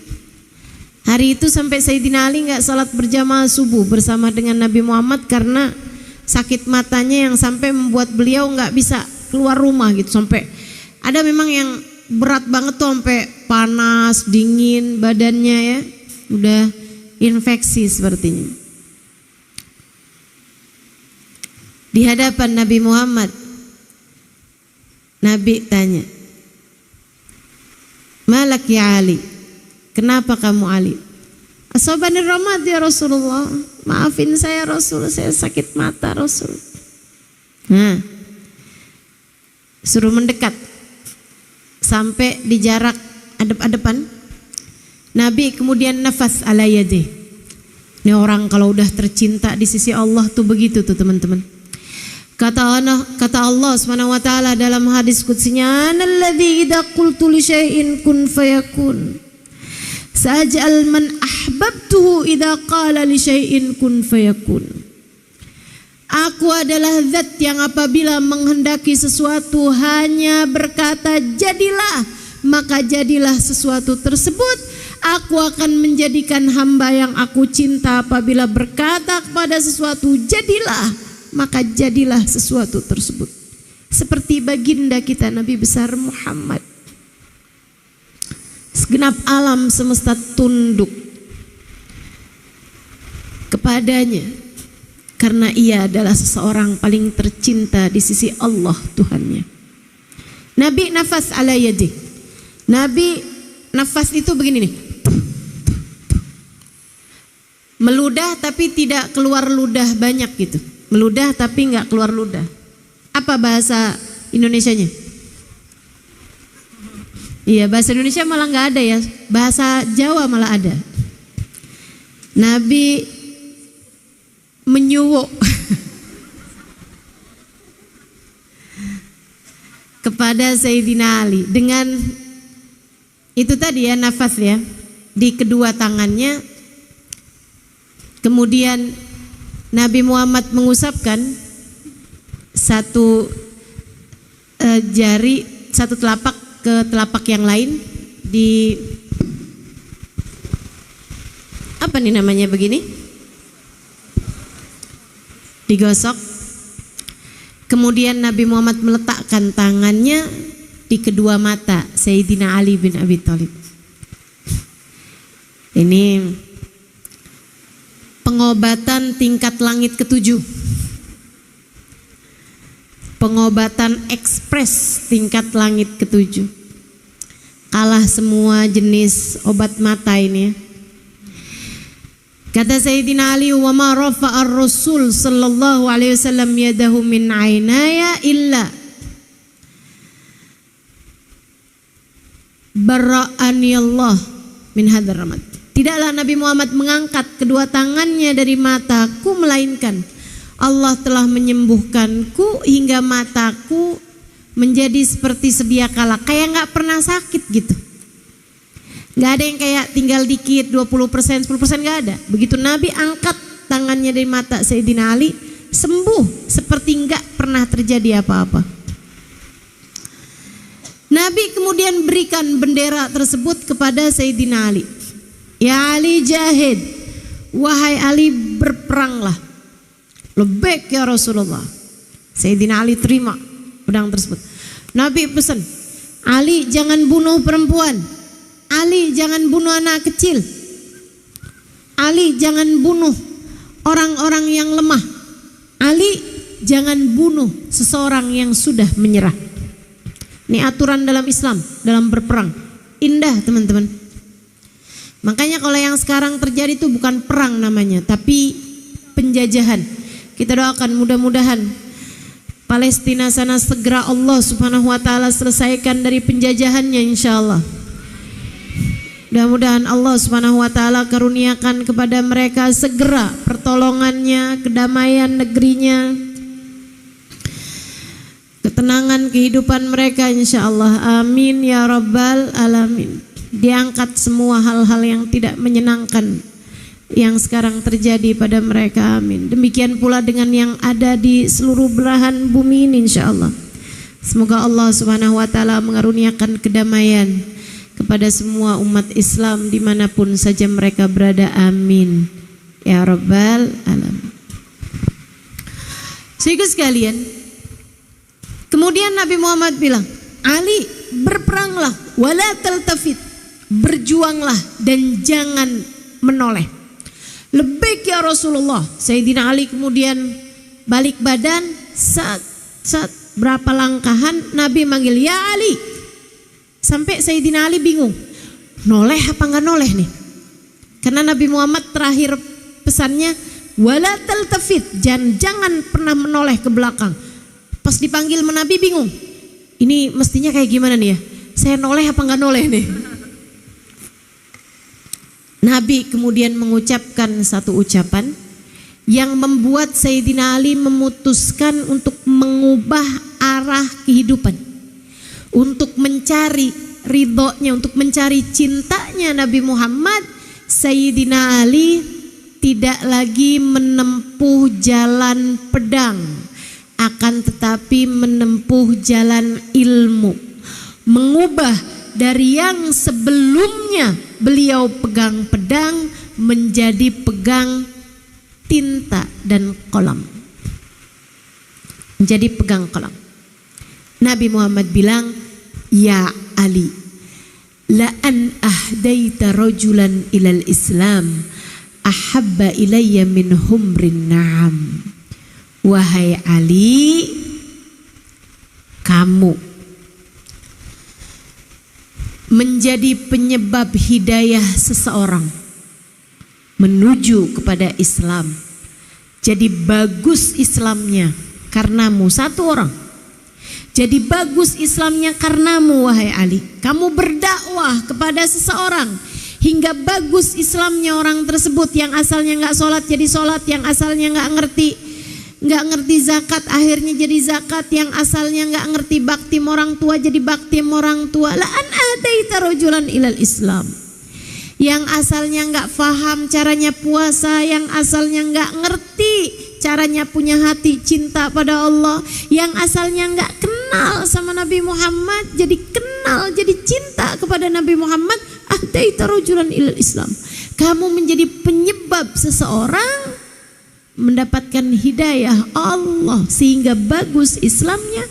A: Hari itu sampai Sayyidina Ali nggak salat berjamaah subuh bersama dengan Nabi Muhammad karena sakit matanya yang sampai membuat beliau nggak bisa keluar rumah gitu. Sampai ada memang yang berat banget tuh, sampai panas, dingin badannya ya, udah infeksi sepertinya. Di hadapan Nabi Muhammad, Nabi tanya, malak ya Ali, kenapa kamu Ali? Asobani ramad ya Rasulullah, maafin saya Rasul, saya sakit mata Rasul. Nah, suruh mendekat sampai di jarak adep-adepan. Nabi kemudian nafas ala yadih. Ini orang kalau udah tercinta di sisi Allah tuh begitu tuh teman-teman. Kata Allah Subhanahu wa taala dalam hadis qudsinya, "Analladzi idza qultu li syai'in kun fayakun." Saj'al man ahbabtuhu idza qala li syai'in kun fayakun. Aku adalah zat yang apabila menghendaki sesuatu hanya berkata jadilah, maka jadilah sesuatu tersebut. Aku akan menjadikan hamba yang aku cinta apabila berkata kepada sesuatu jadilah, maka jadilah sesuatu tersebut. Seperti baginda kita Nabi besar Muhammad. Segenap alam semesta tunduk kepadanya karena ia adalah seseorang paling tercinta di sisi Allah Tuhannya. Nabi nafas ala yadi. Nabi nafas itu begini nih. Meludah tapi tidak keluar ludah banyak gitu. Meludah tapi nggak keluar ludah. Apa bahasa Indonesianya? Iya, bahasa Indonesia malah nggak ada ya. Bahasa Jawa malah ada. Nabi menyuwuk kepada Sayyidina Ali dengan itu tadi ya, nafas ya, di kedua tangannya. Kemudian Nabi Muhammad mengusapkan satu jari, satu telapak ke telapak yang lain di apa nih namanya begini, digosok. Kemudian Nabi Muhammad meletakkan tangannya di kedua mata Sayyidina Ali bin Abi Thalib. Ini pengobatan tingkat langit ketujuh, pengobatan ekspres tingkat langit ketujuh, kalah semua jenis obat mata ini. Kata Sayyidina Ali, wa ma rafa'ar Rasul sallallahu alaihi wasallam yadahu min ainaya illa barra'ani Allah min hadzal ramad. Tidaklah Nabi Muhammad mengangkat kedua tangannya dari mataku, melainkan Allah telah menyembuhkanku hingga mataku menjadi seperti sedia kala, kayak gak pernah sakit gitu. Gak ada yang kayak tinggal dikit 20%, 10%, gak ada. Begitu Nabi angkat tangannya dari mata Sayyidina Ali, sembuh seperti gak pernah terjadi apa-apa. Nabi kemudian berikan bendera tersebut kepada Sayyidina Ali. Ya Ali jahid, wahai Ali berperanglah. Lebek ya Rasulullah. Sayyidina Ali terima pedang tersebut. Nabi pesan, Ali jangan bunuh perempuan, Ali jangan bunuh anak kecil, Ali jangan bunuh orang-orang yang lemah, Ali jangan bunuh seseorang yang sudah menyerah. Ini aturan dalam Islam, dalam berperang. Indah teman-teman. Makanya kalau yang sekarang terjadi itu bukan perang namanya, tapi penjajahan. Kita doakan mudah-mudahan Palestina sana segera Allah Subhanahu wa taala selesaikan dari penjajahannya insyaallah. Mudah-mudahan Allah Subhanahu wa taala karuniakan kepada mereka segera pertolongannya, kedamaian negerinya, ketenangan kehidupan mereka insyaallah. Amin ya rabbal alamin. Diangkat semua hal-hal yang tidak menyenangkan yang sekarang terjadi pada mereka, amin. Demikian pula dengan yang ada di seluruh belahan bumi ini insyaallah. Semoga Allah Subhanahu wa taala mengaruniakan kedamaian kepada semua umat Islam dimanapun saja mereka berada, amin ya rabbal alamin. Saudara sekalian, kemudian Nabi Muhammad bilang, Ali berperanglah, wala taltafit, berjuanglah dan jangan menoleh. Lebih ya Rasulullah. Sayyidina Ali kemudian balik badan, saat berapa langkahan Nabi manggil ya Ali, sampai Sayyidina Ali bingung, noleh apa nggak noleh nih? Karena Nabi Muhammad terakhir pesannya wala taltafit, jangan pernah menoleh ke belakang. Pas dipanggil Nabi bingung, ini mestinya kayak gimana nih ya? Saya noleh apa nggak noleh nih? Nabi kemudian mengucapkan satu ucapan yang membuat Sayyidina Ali memutuskan untuk mengubah arah kehidupan, untuk mencari ridhonya, untuk mencari cintanya Nabi Muhammad. Sayyidina Ali tidak lagi menempuh jalan pedang, akan tetapi menempuh jalan ilmu, mengubah dari yang sebelumnya beliau pegang pedang menjadi pegang tinta dan kolam. Menjadi pegang kolam. Nabi Muhammad bilang, "Ya Ali, la an ahdaita rajulan ilal Islam ahabba ilayya min humrin na'am." Wahai Ali, kamu menjadi penyebab hidayah seseorang menuju kepada Islam. Jadi bagus Islamnya karenamu, satu orang. Jadi bagus Islamnya karenamu wahai Ali. Kamu berdakwah kepada seseorang hingga bagus Islamnya orang tersebut, yang asalnya nggak sholat jadi sholat, yang asalnya nggak ngerti zakat akhirnya jadi zakat, yang asalnya nggak ngerti bakti orang tua jadi bakti orang tua. La an adaita rajulan ilal Islam. Yang asalnya nggak paham caranya puasa, yang asalnya nggak ngerti caranya punya hati cinta pada Allah, yang asalnya nggak kenal sama Nabi Muhammad jadi kenal, jadi cinta kepada Nabi Muhammad. Adaita rajulan ilal Islam. Kamu menjadi penyebab seseorang mendapatkan hidayah Allah sehingga bagus Islamnya.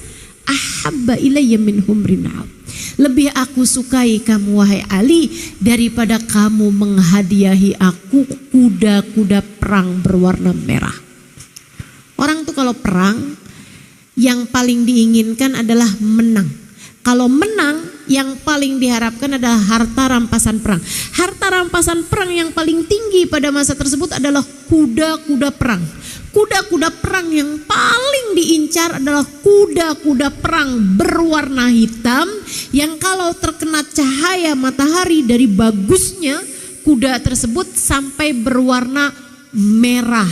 A: Ahabba ilayya min humrin na'am. Lebih aku sukai kamu wahai Ali daripada kamu menghadiahi aku kuda-kuda perang berwarna merah. Orang tuh kalau perang yang paling diinginkan adalah menang. Kalau menang yang paling diharapkan adalah harta rampasan perang. Harta rampasan perang yang paling tinggi pada masa tersebut adalah kuda-kuda perang. Kuda-kuda perang yang paling diincar adalah kuda-kuda perang berwarna hitam yang kalau terkena cahaya matahari dari bagusnya kuda tersebut sampai berwarna merah.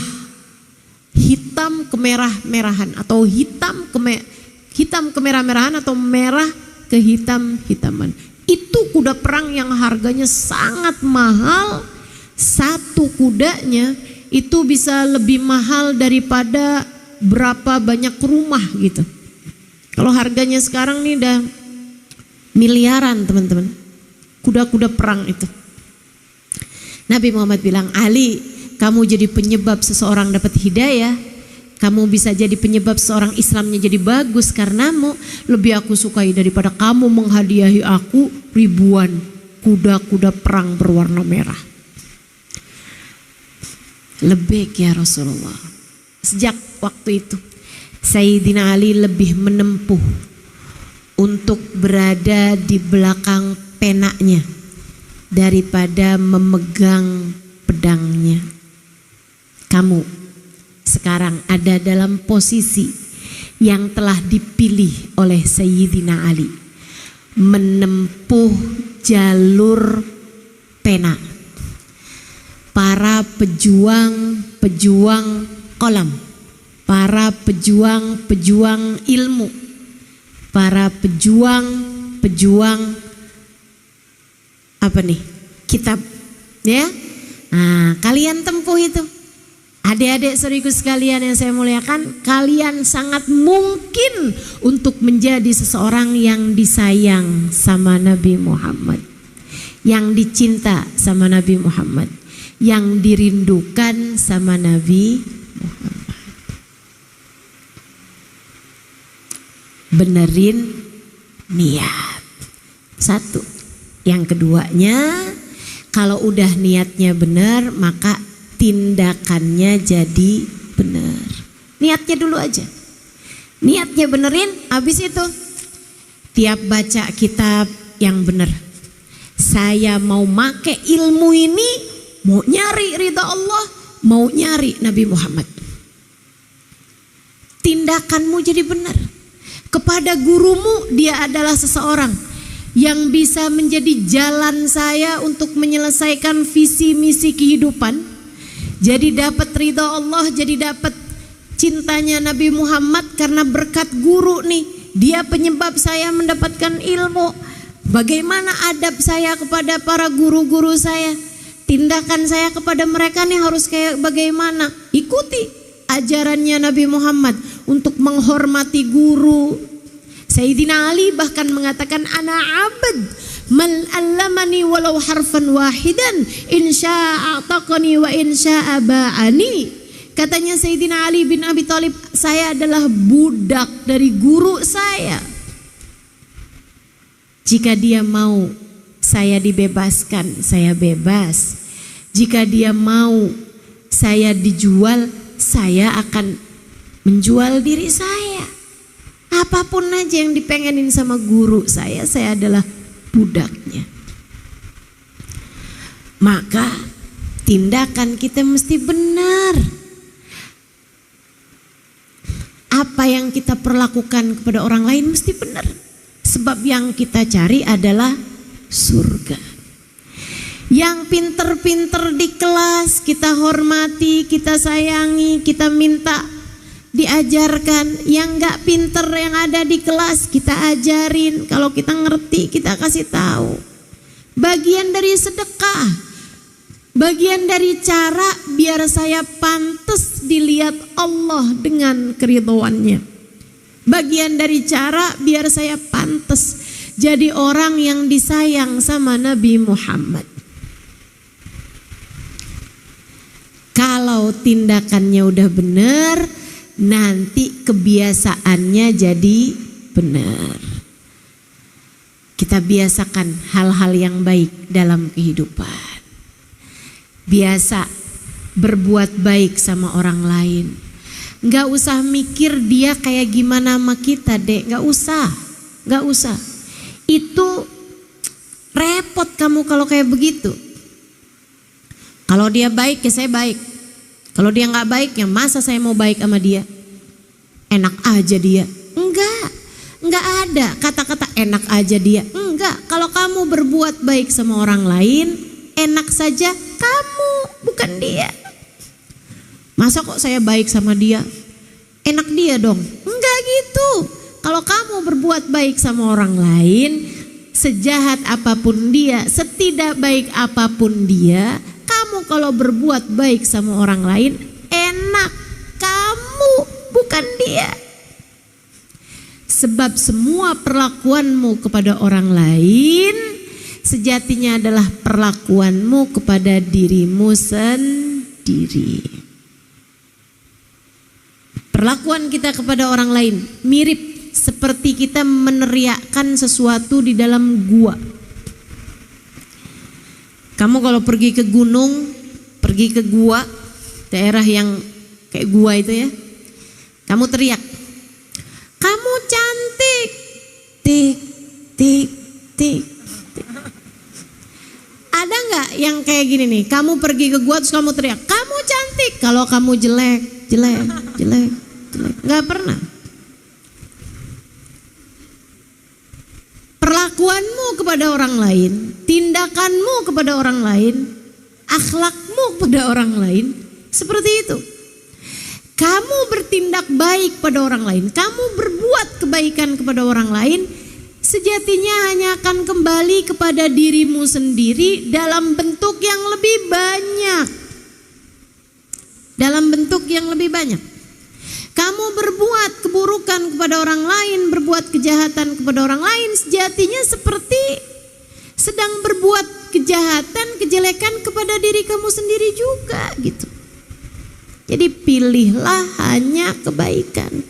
A: Hitam kemerah-merahan atau hitam kemerah-merahan atau merah kehitam-hitaman. Itu kuda perang yang harganya sangat mahal. Satu kudanya itu bisa lebih mahal daripada berapa banyak rumah gitu. Kalau harganya sekarang nih udah miliaran teman-teman. Kuda-kuda perang itu. Nabi Muhammad bilang, Ali, kamu jadi penyebab seseorang dapat hidayah. Kamu bisa jadi penyebab seorang Islamnya jadi bagus karenamu. Lebih aku sukai daripada kamu menghadiahi aku ribuan kuda-kuda perang berwarna merah. Lebih ya Rasulullah. Sejak waktu itu Sayyidina Ali lebih menempuh untuk berada di belakang penaknya daripada memegang pedangnya. Kamu sekarang ada dalam posisi yang telah dipilih oleh Sayyidina Ali, menempuh jalur pena. Para pejuang kolam, para pejuang ilmu, para pejuang apa nih? Kitab, ya. Nah, kalian tempuh itu. Adik-adik saudariku sekalian yang saya muliakan, kalian sangat mungkin untuk menjadi seseorang yang disayang sama Nabi Muhammad, yang dicinta sama Nabi Muhammad, yang dirindukan sama Nabi Muhammad. Benerin niat. Satu. Yang keduanya, kalau udah niatnya benar, maka tindakannya jadi benar. Niatnya dulu aja. Niatnya benerin, habis itu tiap baca kitab yang benar. Saya mau make ilmu ini, mau nyari ridha Allah, mau nyari Nabi Muhammad. Tindakanmu jadi benar. Kepada gurumu, dia adalah seseorang yang bisa menjadi jalan saya untuk menyelesaikan visi misi kehidupan. Jadi dapat ridha Allah, jadi dapat cintanya Nabi Muhammad karena berkat guru nih. Dia penyebab saya mendapatkan ilmu. Bagaimana adab saya kepada para guru-guru saya? Tindakan saya kepada mereka nih harus kayak bagaimana? Ikuti ajarannya Nabi Muhammad untuk menghormati guru. Sayyidina Ali bahkan mengatakan, ana abad Man 'allamani walau harfan wahidan insya'a a'taqani wa insya'a ba'ani. Katanya Sayyidina Ali bin Abi Thalib, saya adalah budak dari guru saya. Jika dia mau saya dibebaskan, saya bebas. Jika dia mau saya dijual, saya akan menjual diri saya. Apapun aja yang dipengenin sama guru saya adalah budaknya. Maka tindakan kita mesti benar. Apa yang kita perlakukan kepada orang lain mesti benar. Sebab yang kita cari adalah surga. Yang pinter-pinter di kelas kita hormati, kita sayangi, kita minta diajarkan. Yang gak pinter yang ada di kelas kita ajarin. Kalau kita ngerti kita kasih tahu. Bagian dari sedekah, bagian dari cara biar saya pantas dilihat Allah dengan keridhoannya. Bagian dari cara biar saya pantas jadi orang yang disayang sama Nabi Muhammad. Kalau tindakannya udah benar, nanti kebiasaannya jadi benar. Kita biasakan hal-hal yang baik dalam kehidupan. Biasa berbuat baik sama orang lain. Gak usah mikir dia kayak gimana sama kita, Dek. Gak usah. Itu repot kamu kalau kayak begitu. Kalau dia baik ya saya baik. Kalau dia gak baik ya masa saya mau baik sama dia. Enak aja dia. Enggak ada kata-kata enak aja dia. Enggak. Kalau kamu berbuat baik sama orang lain, enak saja kamu, bukan dia. Masa kok saya baik sama dia? Enak dia dong. Enggak gitu. Kalau kamu berbuat baik sama orang lain, sejahat apapun dia, setidak baik apapun dia, kamu kalau berbuat baik sama orang lain, enak kamu, bukan dia. Sebab semua perlakuanmu kepada orang lain sejatinya adalah perlakuanmu kepada dirimu sendiri. Perlakuan kita kepada orang lain mirip seperti kita meneriakkan sesuatu di dalam gua. Kamu kalau pergi ke gunung, pergi ke gua, daerah yang kayak gua itu ya, kamu teriak, kamu cantik, tik, tik, tik. Ada nggak yang kayak gini nih? Kamu pergi ke gua terus kamu teriak, kamu cantik. Kalau kamu jelek, jelek, jelek, jelek. Nggak pernah. Perlakuanmu kepada orang lain, tindakanmu kepada orang lain, akhlakmu kepada orang lain seperti itu. Kamu bertindak baik pada orang lain, kamu berbuat kebaikan kepada orang lain, sejatinya hanya akan kembali kepada dirimu sendiri dalam bentuk yang lebih banyak. Dalam bentuk yang lebih banyak. Kamu berbuat keburukan kepada orang lain, berbuat kejahatan kepada orang lain, sejatinya seperti sedang berbuat kejahatan, kejelekan kepada diri kamu sendiri juga gitu. Jadi pilihlah hanya kebaikan.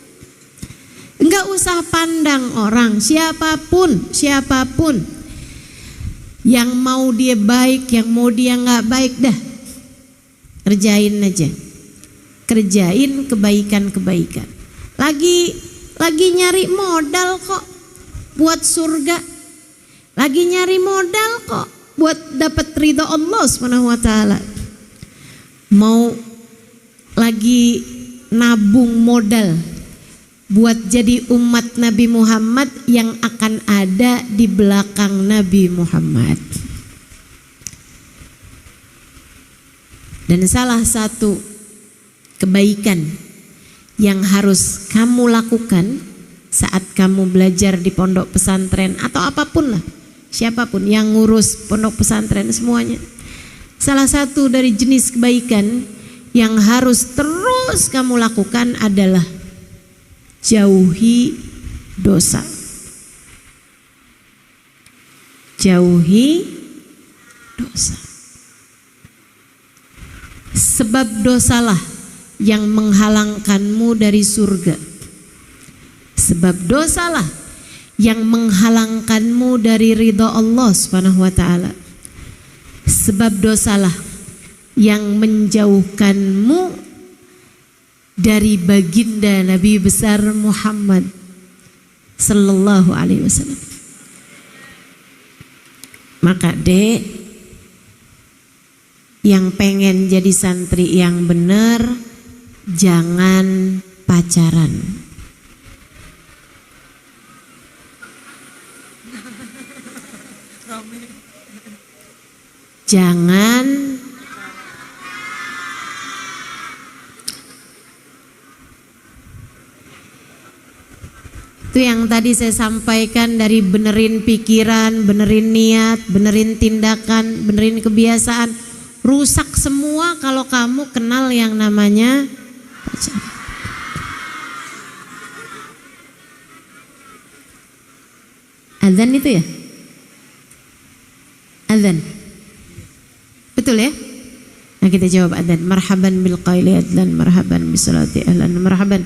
A: Enggak usah pandang orang, siapapun yang mau dia baik, yang mau dia nggak baik, dah kerjain aja, kerjain kebaikan-kebaikan. Lagi nyari modal kok buat surga, lagi nyari modal kok buat dapat ridha Allah SWT. Mau lagi nabung modal buat jadi umat Nabi Muhammad yang akan ada di belakang Nabi Muhammad. Dan salah satu kebaikan yang harus kamu lakukan saat kamu belajar di pondok pesantren atau apapun lah, siapapun yang ngurus pondok pesantren semuanya, salah satu dari jenis kebaikan yang harus terus kamu lakukan adalah jauhi dosa. jauhi dosa. Sebab dosalah yang menghalangkanmu dari surga. Sebab dosalah yang menghalangkanmu dari ridha Allah Subhanahu wa taala. Sebab dosalah yang menjauhkanmu dari baginda Nabi besar Muhammad sallallahu alaihi wasallam. Maka Dek, yang pengen jadi santri yang benar, jangan pacaran. Jangan itu yang tadi saya sampaikan, dari benerin pikiran, benerin niat, benerin tindakan, benerin kebiasaan, rusak semua kalau kamu kenal yang namanya pacaran. Adzan itu ya? Adzan. Betul ya? Nah kita jawab adzan. Marhaban bil qaili adlan, marhaban bisalati ahlan, marhaban.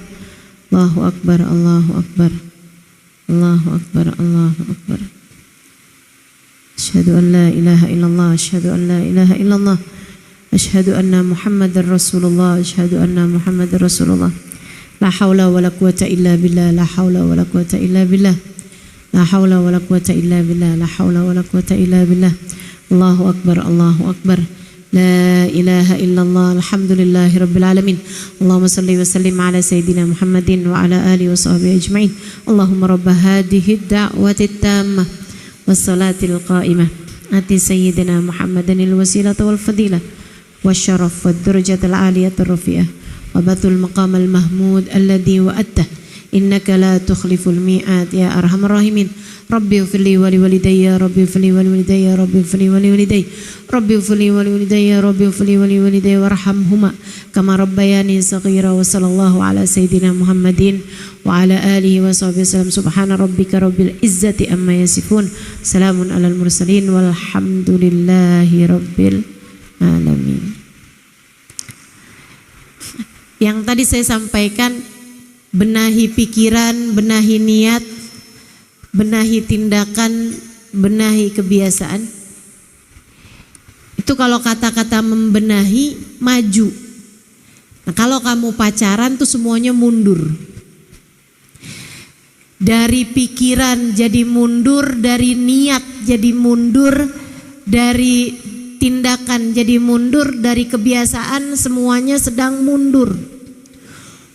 A: Allahu akbar, Allahu akbar. Allahu akbar, Allahu akbar. Asyhadu an la ilaha illallah, asyhadu an la ilaha illallah. Asyhadu anna Muhammadar Rasulullah, asyhadu anna Muhammadar Rasulullah. La haula wala quwata illa billah, la haula wala quwata illa billah. La haula wala quwata illa billah, la haula wala quwata illa billah. Allahu akbar, Allahu akbar. La ilaha illallah, alhamdulillahi rabbil alamin. Allahumma salli wa sallim ala sayyidina Muhammadin wa ala alihi wa sahbihi ajma'in. Allahumma rabba hadhihi ad-da'wati at-tammah was-salatil qa'imah ati sayyidina Muhammadan al-wasilata wal fadilah wasyaraf wad darajatal aliyata rafi'ah wa batul maqamal mahmud alladhi wa'atta innaka la tukhliful mi'ad ya arhamar rahimin. Rabbi ufli wali walidayya, Rabbi ufli wali walidayya, Rabbi ufli wali walidayya, Rabbi ufli wali walidayya, Rabbi ufli wali walidayya warhamhuma kama rabbayani saghira. Wa sallallahu ala sayyidina Muhammadin wa ala alihi wa sahbihi wasallam. Subhana rabbika rabbil izzati amma yasifun, salamun alal mursalin walhamdulillahi rabbil alamin. Yang tadi saya sampaikan, benahi pikiran, benahi niat, benahi tindakan, benahi kebiasaan. Itu kalau kata-kata membenahi, maju. Nah, kalau kamu pacaran tuh semuanya mundur. Dari pikiran jadi mundur, dari niat jadi mundur, dari tindakan jadi mundur, dari kebiasaan semuanya sedang mundur.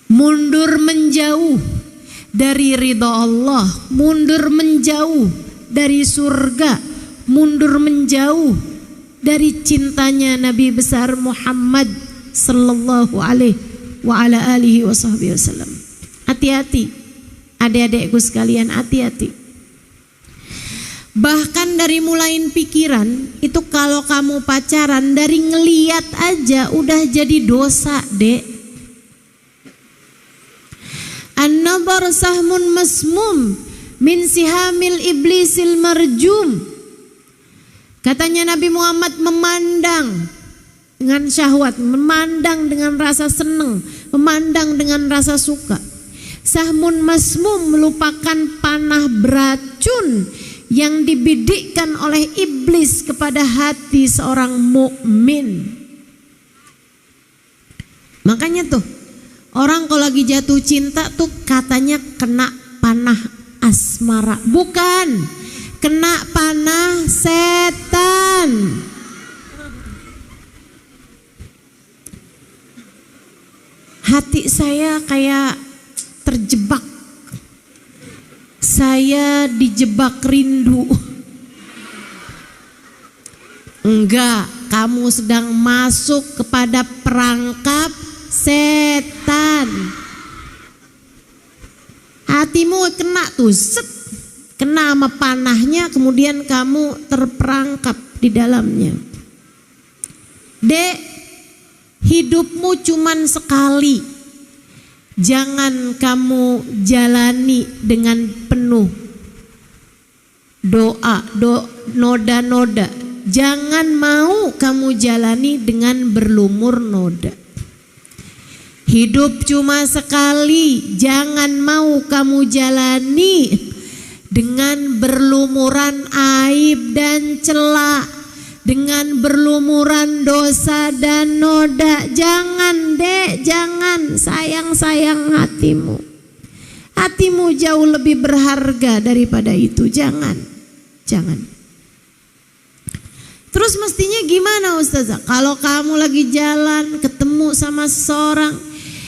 A: Mundur menjauh dari ridha Allah, mundur menjauh dari surga, mundur menjauh dari cintanya Nabi besar Muhammad sallallahu alaihi wa ala alihi wasallam. Hati-hati adik-adikku sekalian, hati-hati. Bahkan dari mulain pikiran itu, kalau kamu pacaran dari ngeliat aja udah jadi dosa, Dek. An-nazar sahmun masmum min sihamil iblisil marjum. Katanya Nabi Muhammad, memandang dengan syahwat, memandang dengan rasa senang, memandang dengan rasa suka. Sahmun masmum merupakan panah beracun yang dibidikkan oleh iblis kepada hati seorang mukmin. Makanya tuh orang kalau lagi jatuh cinta tuh katanya kena panah asmara. Bukan, kena panah setan. Hati saya kayak terjebak. Saya dijebak rindu. Enggak, kamu sedang masuk kepada perangkap setan. Hatimu kena tuh, set, kena sama panahnya, kemudian kamu terperangkap di dalamnya. Dek, hidupmu cuman sekali. Jangan kamu jalani dengan penuh doa, noda-noda. Jangan mau kamu jalani dengan berlumur noda. Hidup cuma sekali, jangan mau kamu jalani dengan berlumuran aib dan celah, dengan berlumuran dosa dan noda. Jangan dek, jangan. Sayang hatimu. Hatimu jauh lebih berharga daripada itu. Jangan. Terus mestinya gimana Ustazah? Kalau kamu lagi jalan ketemu sama seseorang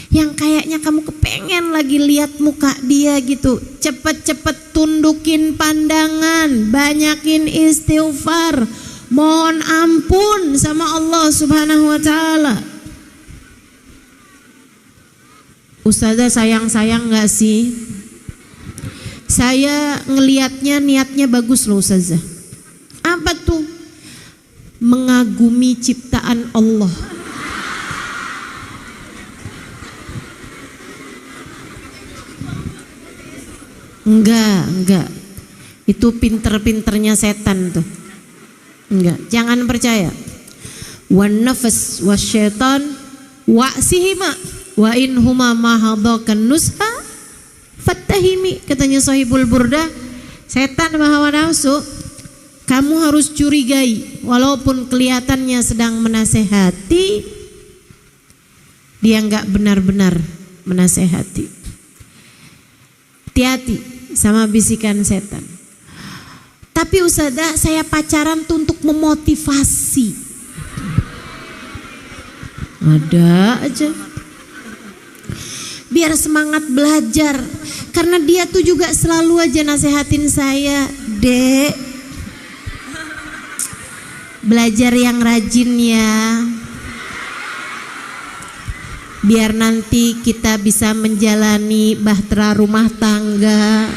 A: yang kayaknya kamu kepengen lagi lihat muka dia gitu, cepet-cepet tundukin pandangan, banyakin istighfar, mohon ampun sama Allah Subhanahu wa ta'ala. Ustazah sayang gak sih? Saya ngelihatnya niatnya bagus loh Ustazah. Apa tuh? Mengagumi ciptaan Allah. Enggak. Itu pinter-pinternya setan tuh. Enggak, jangan percaya. Wan nafas wasyaitan wa'sihima wa in huma mahadakan nusha fattahimi. Katanya Sahibul Burda, setan sama hawa nafsu kamu harus curigai, walaupun kelihatannya sedang menasehati, dia enggak benar-benar menasehati. Hati-hati sama bisikan setan. Tapi Ustazah, saya pacaran tuh untuk memotivasi. Ada aja. Biar semangat belajar. Karena dia tuh juga selalu aja nasehatin saya, Dek, belajar yang rajin ya. Biar nanti kita bisa menjalani bahtera rumah tangga.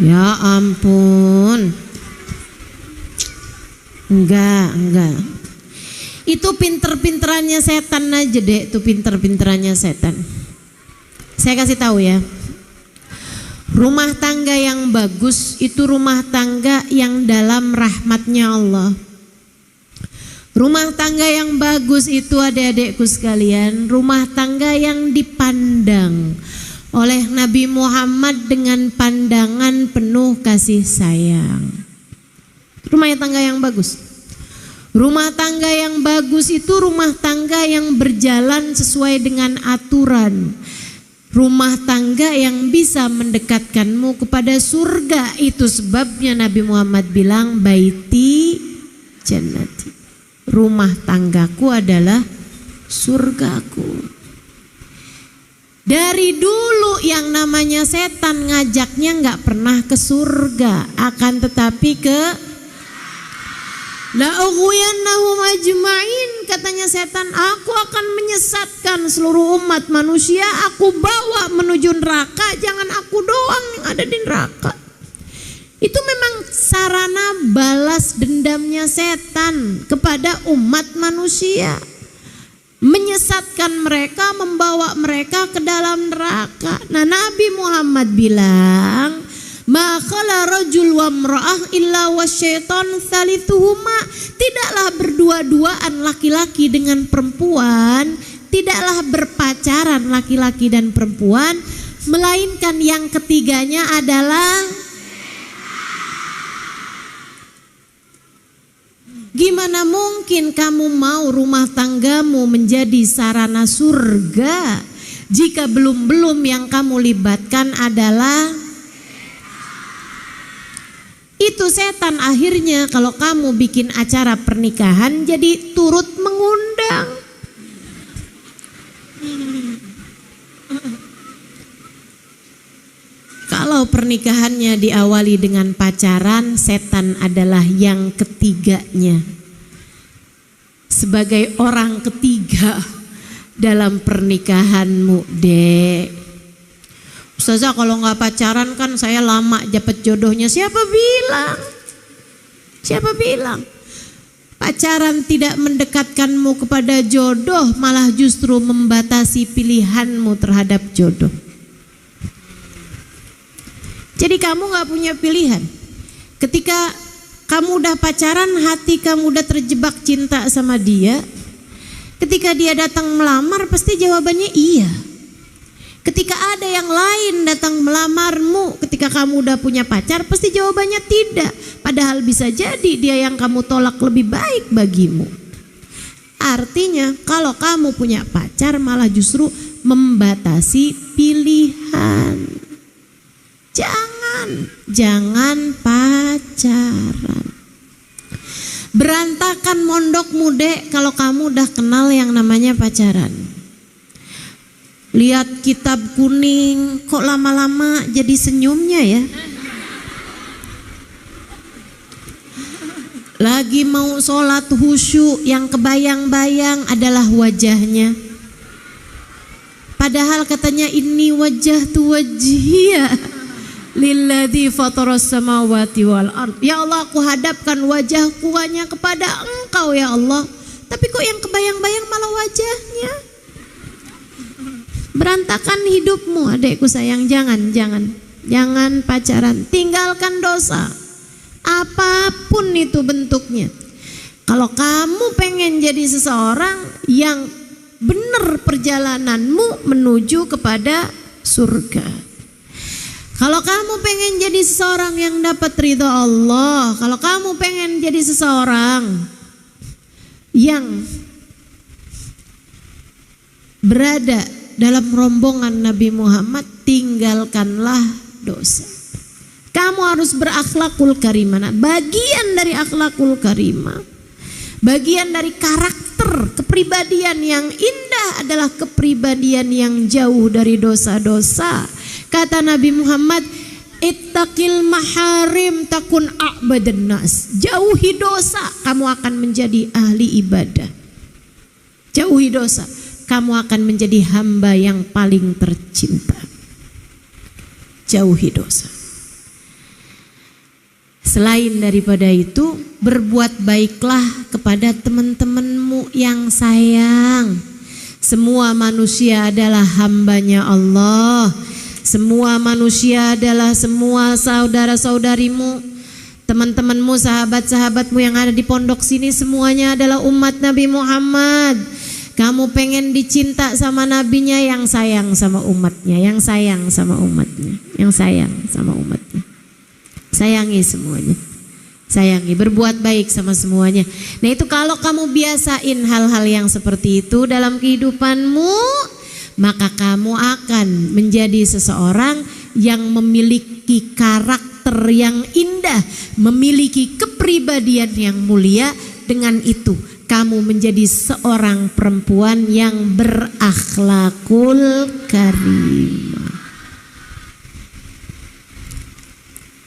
A: Ya ampun. Enggak. Itu pinter-pinterannya setan aja dek. Itu pinter-pinterannya setan. Saya kasih tahu ya. Rumah tangga yang bagus itu rumah tangga yang dalam rahmatnya Allah. Rumah tangga yang bagus itu adik-adikku sekalian, rumah tangga yang dipandang oleh Nabi Muhammad dengan pandangan penuh kasih sayang. Rumah tangga yang bagus. Rumah tangga yang bagus itu rumah tangga yang berjalan sesuai dengan aturan. Rumah tangga yang bisa mendekatkanmu kepada surga. Itu sebabnya Nabi Muhammad bilang baiti jannati. Rumah tanggaku adalah surgaku. Dari dulu yang namanya setan ngajaknya gak pernah ke surga, akan tetapi ke la'ughwiyannahum ajma'in, katanya setan, aku akan menyesatkan seluruh umat manusia, aku bawa menuju neraka, jangan aku doang yang ada di neraka. Itu memang sarana balas dendamnya setan kepada umat manusia, menyesatkan mereka, membawa mereka ke dalam neraka. Nah, Nabi Muhammad bilang, ma khala rajul wa imra'ah illa wasyaiton thalithuhuma. Tidaklah berdua-duaan laki-laki dengan perempuan, tidaklah berpacaran laki-laki dan perempuan, melainkan yang ketiganya adalah. Gimana mungkin kamu mau rumah tanggamu menjadi sarana surga jika belum yang kamu libatkan adalah itu setan. Akhirnya kalau kamu bikin acara pernikahan jadi turut mengundang. Kalau pernikahannya diawali dengan pacaran, setan adalah yang ketiganya. Sebagai orang ketiga dalam pernikahanmu, Dek. Ustazah, kalau nggak pacaran kan saya lama dapat jodohnya. Siapa bilang? Pacaran tidak mendekatkanmu kepada jodoh, malah justru membatasi pilihanmu terhadap jodoh. Jadi kamu gak punya pilihan. Ketika kamu udah pacaran, hati kamu udah terjebak cinta sama dia. Ketika dia datang melamar, pasti jawabannya iya. Ketika ada yang lain datang melamarmu, ketika kamu udah punya pacar, pasti jawabannya tidak. Padahal bisa jadi dia yang kamu tolak lebih baik bagimu. Artinya kalau kamu punya pacar malah justru membatasi pilihan. Jangan pacaran. Berantakan mondokmu dek kalau kamu udah kenal yang namanya pacaran. Lihat kitab kuning, kok lama-lama jadi senyumnya ya. Lagi mau sholat khusyuk, yang kebayang-bayang adalah wajahnya. Padahal katanya ini wajah tu wajhiya lilladzi fataras samawati wal ard. Ya Allah, aku hadapkan wajahku hanya kepada Engkau ya Allah. Tapi kok yang kebayang-bayang malah wajahnya. Berantakan hidupmu adekku sayang. Jangan pacaran. Tinggalkan dosa, apapun itu bentuknya. Kalau kamu pengen jadi seseorang yang benar perjalananmu menuju kepada surga, kalau kamu pengen jadi seseorang yang dapat ridho Allah, kalau kamu pengen jadi seseorang yang berada dalam rombongan Nabi Muhammad, tinggalkanlah dosa. Kamu harus berakhlakul karimah. Bagian dari akhlakul karimah, bagian dari karakter kepribadian yang indah adalah kepribadian yang jauh dari dosa-dosa. Kata Nabi Muhammad, ittaqil maharim takun a'badan nas. Jauhi dosa, kamu akan menjadi ahli ibadah. Jauhi dosa, kamu akan menjadi hamba yang paling tercinta. Jauhi dosa. Selain daripada itu, berbuat baiklah kepada teman-temanmu yang sayang. Semua manusia adalah hambanya Allah. Semua manusia adalah semua saudara-saudarimu. Teman-temanmu, sahabat-sahabatmu yang ada di pondok sini, semuanya adalah umat Nabi Muhammad. Kamu pengen dicinta sama nabinya, yang sayang sama umatnya, yang sayang sama umatnya, yang sayang sama umatnya. Sayangi semuanya. Sayangi, berbuat baik sama semuanya. Nah itu kalau kamu biasain hal-hal yang seperti itu dalam kehidupanmu, maka kamu akan menjadi seseorang yang memiliki karakter yang indah, memiliki kepribadian yang mulia. Dengan itu kamu menjadi seorang perempuan yang berakhlakul karimah.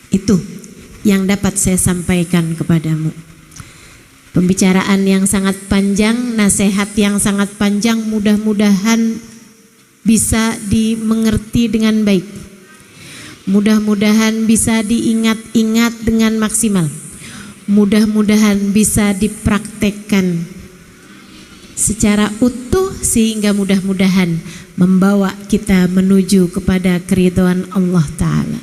A: Itu yang dapat saya sampaikan kepadamu. Pembicaraan yang sangat panjang, nasihat yang sangat panjang, mudah-mudahan bisa dimengerti dengan baik. Mudah-mudahan bisa diingat-ingat dengan maksimal. Mudah-mudahan bisa dipraktekkan secara utuh sehingga mudah-mudahan membawa kita menuju kepada keridhaan Allah Ta'ala,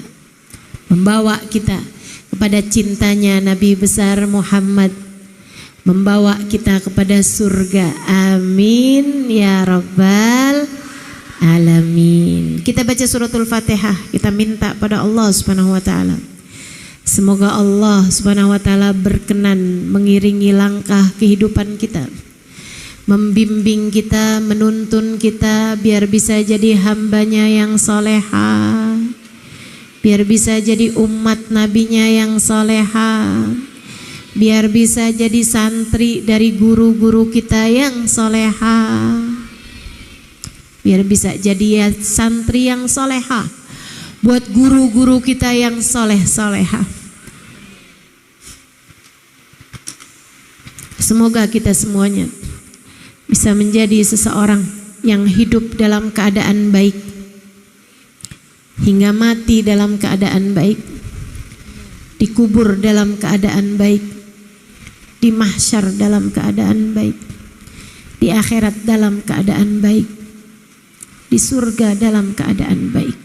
A: membawa kita kepada cintanya Nabi besar Muhammad, membawa kita kepada surga. Amin ya Rabbal Alamin. Kita baca suratul Fatihah, kita minta pada Allah Subhanahu wa Ta'ala. Semoga Allah Subhanahu wa Ta'ala berkenan mengiringi langkah kehidupan kita, membimbing kita, menuntun kita biar bisa jadi hambanya yang soleha, biar bisa jadi umat nabinya yang soleha, biar bisa jadi santri dari guru-guru kita yang soleha, biar bisa jadi santri yang soleha buat guru-guru kita yang soleh-soleha. Semoga kita semuanya bisa menjadi seseorang yang hidup dalam keadaan baik hingga mati dalam keadaan baik, dikubur dalam keadaan baik, di mahsyar dalam keadaan baik, di akhirat dalam keadaan baik, di surga dalam keadaan baik.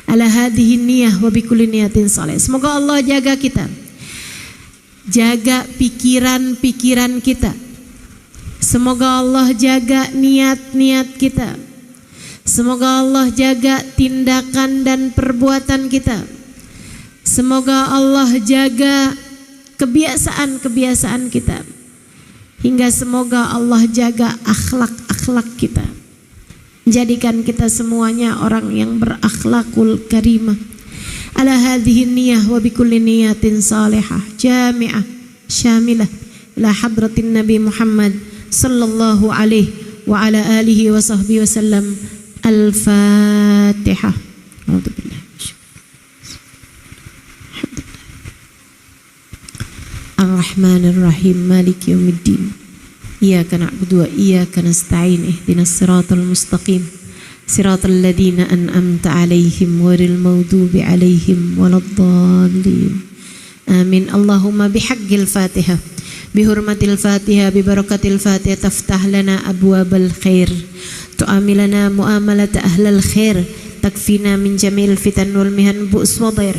A: Ala hadhihi niyah wa bikulli niyatin saleh. Semoga Allah jaga kita, jaga pikiran-pikiran kita. Semoga Allah jaga niat-niat kita. Semoga Allah jaga tindakan dan perbuatan kita. Semoga Allah jaga kebiasaan-kebiasaan kita. Hingga semoga Allah jaga akhlak-akhlak kita. Jadikan kita semuanya orang yang berakhlakul karimah. Ala hadhihi niyah wa bikulli niyatin salihah jami'ah syamilah ila hadratin Nabi Muhammad sallallahu alaihi wa ala alihi wa sahbihi wasallam. Al-Fatihah. Ar-Rahmanir Rahim Maliki Yaumiddin. Iyyaka na'budu wa iyyaka nasta'in. Ihdinas siratal mustaqim. Siratal ladzina an'amta 'alaihim ghairil maghdubi 'alaihim waladdallin. Amin. Allahumma bihaqqil Fatihah, bihurmatil Fatihah, bibarakatil Fatihah taftah lana abwabal khair, tu'amilana mu'amalat ahlal khair, takfina min jamil fitan wal mihan bu's wa dhair.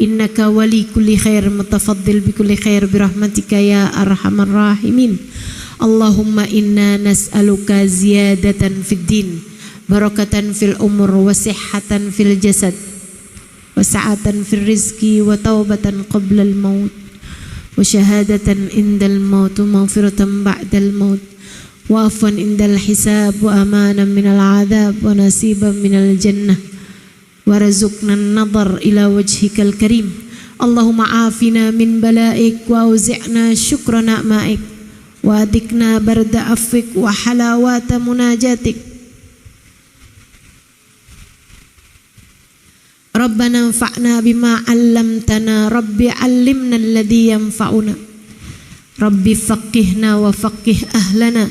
A: Innaka wali kulli khair, mutafaddil bi kulli khair, birahmatika ya arhamar rahimin. Allahumma inna nas'aluka ziyadatan fid din, barakatan fil umur, wa sihhatan fil jasad, wa sa'atan fil rizki, wa taubatan qabla al maut, wa syahadatan indal maut, wa maghfiratan ba'dal maut, wa afwan indal hisab, wa amanan minal adab, wa nasiban minal jannah, wa razukna an-nadhar ila wajhikal karim. Allahumma afina min bala'ik, wa auzi'na syukra na'ma'ik, wa adikna barda afwik, wa halawata munajatik. Rabbana anfa'na bima 'allamtana, Rabbi 'allimna alladhi yanfa'una, Rabbi faqihna wa faqih ahlana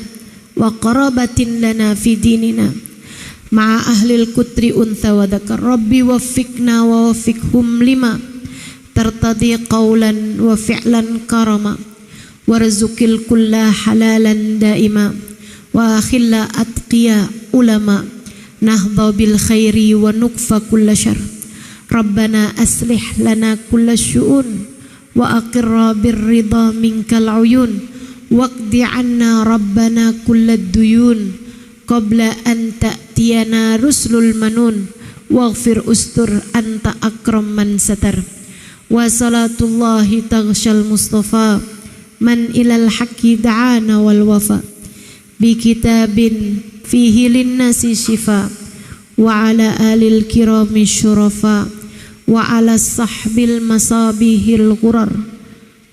A: wa qarabatin lana fi dinina ma'a ahlil kutri untha wa dhakar. Rabbi waffiqna wa waffiqhum lima tartadi qawlan wa fi'lan karama, warzuqil kulla halalan daima, wa akhilla atqiya ulama, nahdha bil khairi wa nukfa kulla syar. Rabbana aslih lana kulla syu'un, wa aqirra birrida minkal uyun, waqdi anna rabbana kulla duyun, qabla an ta'tiyana rusulul manun, waghfir ustur anta akram man satar. Wa salatullahi taghshal mustafa, man ilal haqqi da'ana wal wafa, bi kitabin fihi linnasi shifa, wa ala alil kirami syurafa, wa ala sahbil masabihil ghurar.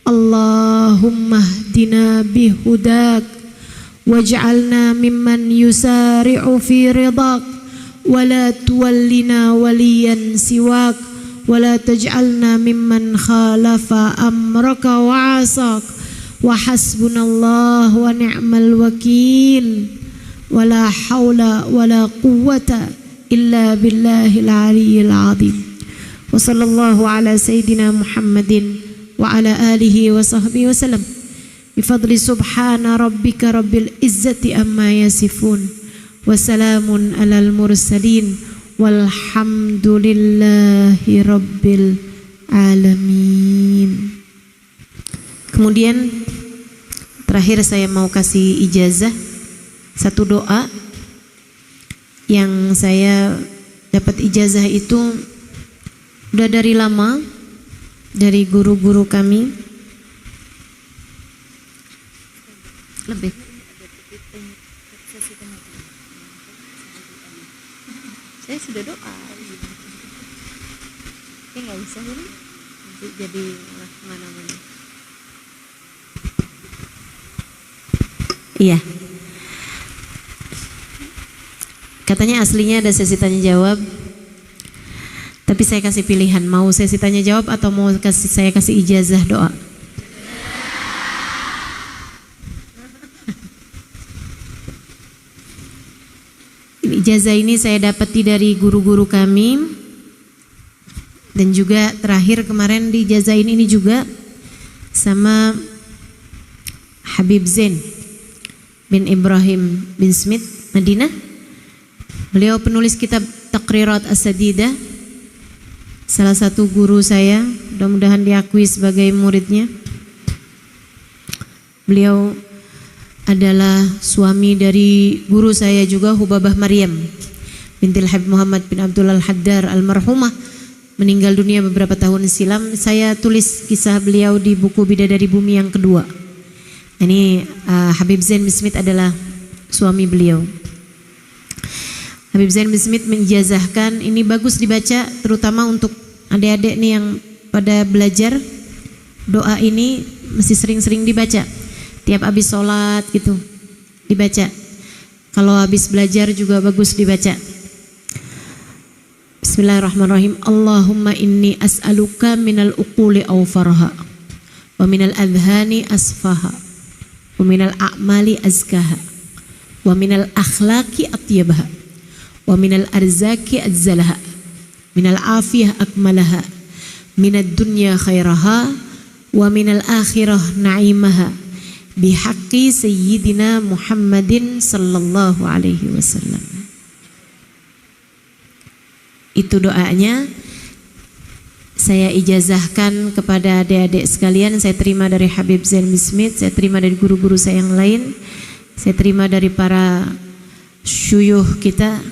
A: Allahumma hdina bihudak, waj'alna mimman yusari'u fi ridak, wa la tuwallina waliyan siwak, wa la taj'alna mimman khalafa amraka wa asak. Wa hasbunallah wa ni'mal wakil, wa la hawla wa la quwwata illa billahil aliyyil azim. Wa sallallahu ala sayyidina Muhammadin wa ala alihi wa sahbihi wa sallam. Bifadli subhana rabbika rabbil izzati amma yasifun, wa salamun alal mursalin, walhamdulillahi rabbil alamin. Kemudian terakhir saya mau kasih ijazah satu doa yang saya dapat ijazah itu udah dari lama dari guru-guru kami. Lebih saya sudah doa nggak usah ini jadi malah kemana-mana. Iya, katanya aslinya ada sesi tanya jawab, tapi saya kasih pilihan, mau sesi tanya jawab atau mau saya kasih ijazah doa. Ijazah ini saya dapati dari guru-guru kami, dan juga terakhir kemarin di ijazah ini juga sama Habib Zain bin Ibrahim bin Smith, Madinah. Beliau penulis kitab Taqrirat As-Sadidah, salah satu guru saya, mudah-mudahan diakui sebagai muridnya. Beliau adalah suami dari guru saya juga, Hubabah Maryam bintil Habib Muhammad bin Abdullah Al-Haddar almarhumah, meninggal dunia beberapa tahun silam. Saya tulis kisah beliau di buku Bidadari Bumi yang kedua. Ini Habib Zain bin Smith adalah suami beliau. Habib Zain bin Smith menjazahkan, ini bagus dibaca terutama untuk adik-adik nih yang pada belajar. Doa ini mesti sering-sering dibaca. Tiap habis sholat gitu dibaca. Kalau habis belajar juga bagus dibaca. Bismillahirrahmanirrahim. Allahumma inni as'aluka minal uquli awfarha wa minal adhani asfaha wa minal a'mali azkaha wa minal akhlaqi atyabaha wa minal arzaki adzalaha minal afiyah akmalaha minad dunya khairaha wa minal akhirah na'imaha bihaqqi sayyidina Muhammadin sallallahu alaihi wasallam. Itu doanya saya ijazahkan kepada adik-adik sekalian. Saya terima dari Habib Zain bin Smith, saya terima dari guru-guru saya yang lain, saya terima dari para syuyuh kita.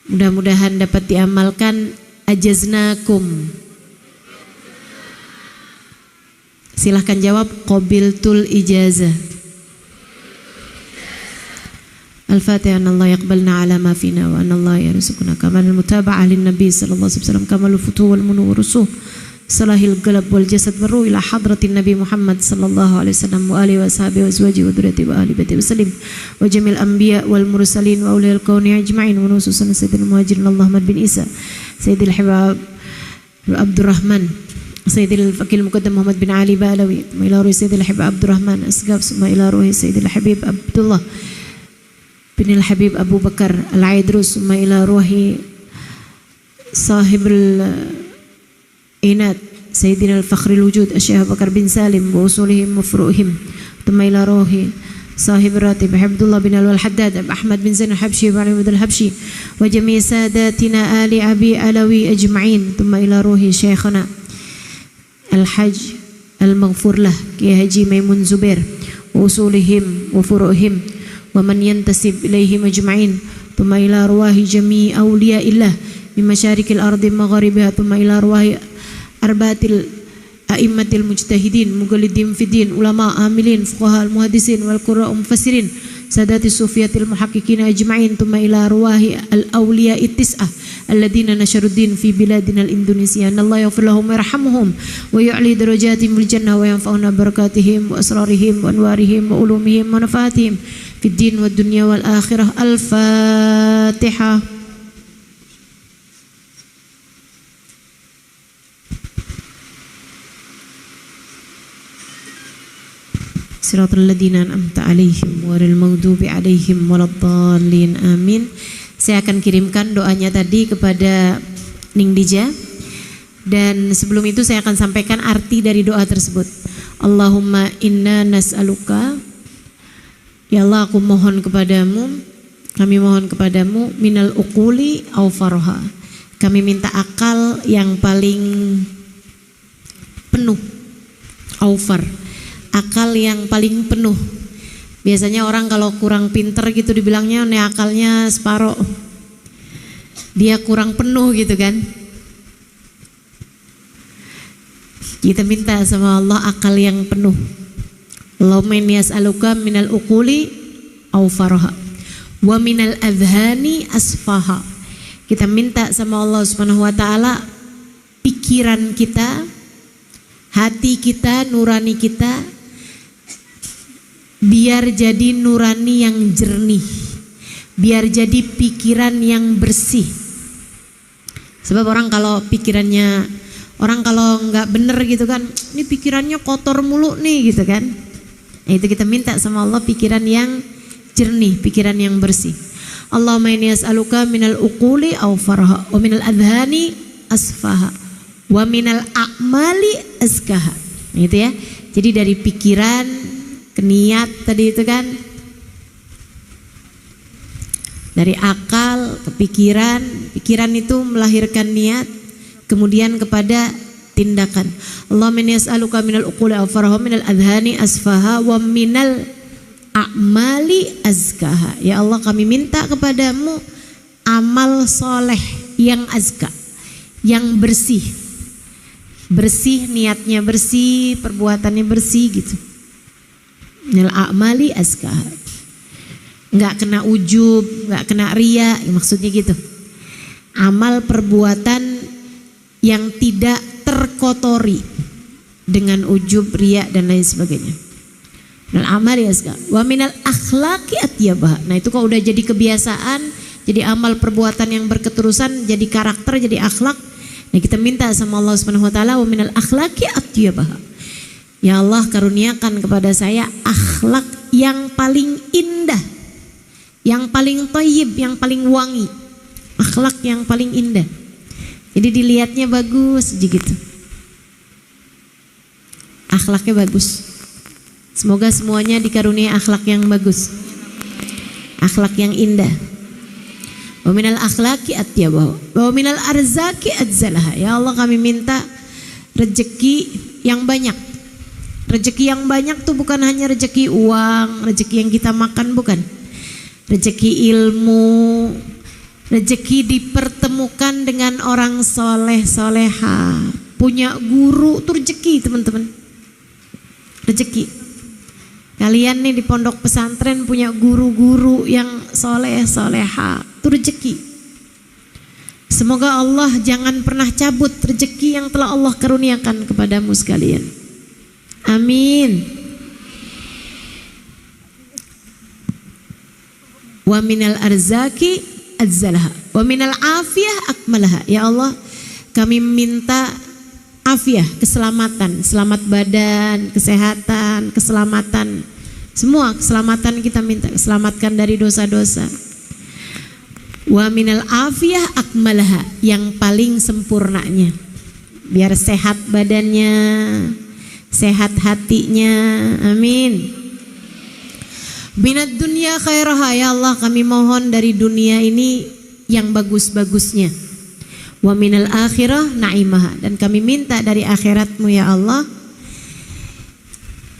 A: Mudah-mudahan dapat diamalkan. Ajaznakum. Silahkan jawab. Qabiltul ijazah. Al-Fatihah. Allah yaqbalna ala ma fina wa Allah yarzuqna kamal mutaba'ah lin nabi sallallahu alaihi wasallam kamal futuh wal munu rusuh salahil qalb wal jasad waru ila hadratin nabi Muhammad sallallahu alaihi wasallam wa alihi washabihi wa azwajihi wa dzurriyyatihi wa ahli baitihi wasallim wa jamil anbiya wal mursalin wa ulil kauni ajma'in wa nususan sayyidil muhajirin Muhammad bin Isa sayyidil hibab Abdurrahman sayyidil fakil muqaddam Muhammad bin Ali Ba'alawi wa ila ruhi sayyidil hibab Abdurrahman asgaf summa ila ruhi sayyidil habib Abdullah bin al-Habib Abu Bakar al-Aidrus summa ila ruhi sahibul inat Sayyidina al-Fakhril Wujud Syekh Bakar bin Salim wa usulihim wa furu'ihim thumma ila ruhi sahib ratib Abdullah bin al-Haddad Ahmad bin Zain al-Habsyi wa Ali al-Habsyi wa jami' sadatina ali abi alawi ajma'in thumma ila ruhi syekhana al-Hajj al-Maghfur lah Kiai Haji Maimun Zubair wa usulihim wa furu'ihim wa man yantasib ilaihim ajma'in thumma ila ruhi jami' awliyaillah min masyarikil ardi magharibiha thumma ila ruhi arbaatil a'immatil mujtahidin mughalidin fiddin ulama amilin fuqaha al-muhaddisin wal qurra mufassirin sadati sufiyatil muhaqqiqin ajma'in thumma ila arwahi al-awliya tis'ah alladziina nasharuddin fi biladina al-Indonesia Allah yaghfir lahum wa yarhamhum wa yu'li darajatihim fil jannah wa yanfa'una barakatihim wa asrarihim wa anwarihim wa ulumihim wa nafaatihim fid din wad dunya wal akhirah. Al-Fatihah. Siratal ladzina an'amta 'alaihim ghairil maghdubi 'alaihim waladdallin. Amin. Saya akan kirimkan doanya tadi kepada Ning Dija. Dan sebelum itu saya akan sampaikan arti dari doa tersebut. Allahumma inna nas'aluka, ya Allah aku mohon kepadamu, kami mohon kepadamu minal uquli au farha. Kami minta akal yang paling penuh. Aufar, akal yang paling penuh. Biasanya orang kalau kurang pinter gitu dibilangnya nih akalnya separoh, dia kurang penuh gitu kan. Kita minta sama Allah akal yang penuh. Allahumma inni as'aluka minal uquli au farha wa minal adhani asfaha. Kita minta sama Allah Subhanahu wa taala pikiran kita, hati kita, nurani kita biar jadi nurani yang jernih, biar jadi pikiran yang bersih. Sebab orang kalau pikirannya, orang kalau nggak bener gitu kan, ini pikirannya kotor mulu nih gitu kan. Nah, itu kita minta sama Allah pikiran yang jernih, pikiran yang bersih. Allahumma inni as'aluka minal uquli au farha wa minal adhani asfaha wa minal a'mali azkaha. Nah, itu ya. Jadi dari pikiran, ke niat tadi itu kan. Dari akal ke pikiran, pikiran itu melahirkan niat, kemudian kepada tindakan. Allahumma inni as'aluka minal uquli awfaraha minal adhani asfaha wa minal a'mali azkaha. Ya Allah, kami minta kepadamu amal soleh yang azka, yang bersih. Bersih, niatnya bersih, perbuatannya bersih gitu. Minal a'mali azkaha. Enggak kena ujub, enggak kena ria, ya maksudnya gitu. Amal perbuatan yang tidak terkotori dengan ujub, ria dan lain sebagainya. Minal amali azka wa minal akhlaqi atyabah. Nah, itu kalau udah jadi kebiasaan, jadi amal perbuatan yang berketerusan, jadi karakter, jadi akhlak. Nah, kita minta sama Allah Subhanahu wa taala wa minal akhlaqi atyabah. Ya Allah, karuniakan kepada saya akhlak yang paling indah, yang paling thayyib, yang paling wangi. Akhlak yang paling indah. Jadi dilihatnya bagus gitu. Akhlaknya bagus. Semoga semuanya dikaruniai akhlak yang bagus. Akhlak yang indah. Wa minal akhlaqi atyabah wa minal arzaki adzalaha. Ya Allah, kami minta rezeki yang banyak. Rezeki yang banyak tuh bukan hanya rezeki uang, rezeki yang kita makan, bukan. Rezeki ilmu, rezeki dipertemukan dengan orang soleh soleha, punya guru, itu rezeki teman-teman. Rezeki. Kalian nih di pondok pesantren punya guru-guru yang soleh soleha, itu rezeki. Semoga Allah jangan pernah cabut rezeki yang telah Allah karuniakan kepadamu sekalian. Amin. Wa minal arzaki adzalaha wa minal afiyah akmalaha. Ya Allah, kami minta afiyah, keselamatan, selamat badan, kesehatan, keselamatan, semua keselamatan kita minta, selamatkan dari dosa-dosa. Wa minal afiyah akmalaha, yang paling sempurnanya, biar sehat badannya, sehat hatinya. Amin. Binat dunia khairaha. Ya Allah, kami mohon dari dunia ini yang bagus-bagusnya. Wa minal akhirah na'imaha, dan kami minta dari akhiratmu ya Allah.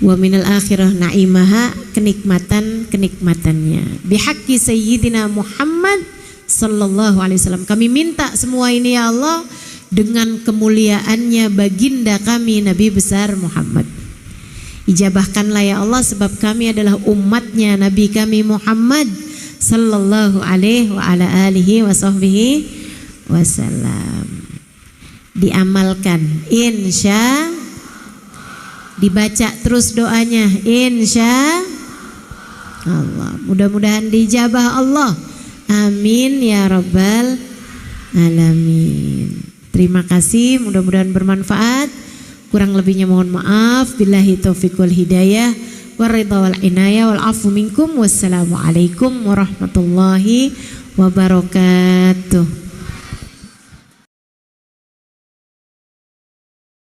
A: Wa minal akhirah na'imaha, kenikmatan-kenikmatannya. Bihaqqi sayyidina Muhammad sallallahu alaihi wasallam. Kami minta semua ini ya Allah dengan kemuliaannya baginda kami Nabi besar Muhammad. Ijabahkanlah ya Allah, sebab kami adalah umatnya Nabi kami Muhammad sallallahu alaihi wa ala alihi wa sahbihi wasallam. Diamalkan insya, dibaca terus doanya insya Allah. Mudah-mudahan dijabah Allah. Amin ya rabbal alamin. Terima kasih, mudah-mudahan bermanfaat. Kurang lebihnya mohon maaf. Billahi taufiq wal hidayah waridha wal inayah wal afu minkum. Wassalamualaikum warahmatullahi wabarakatuh.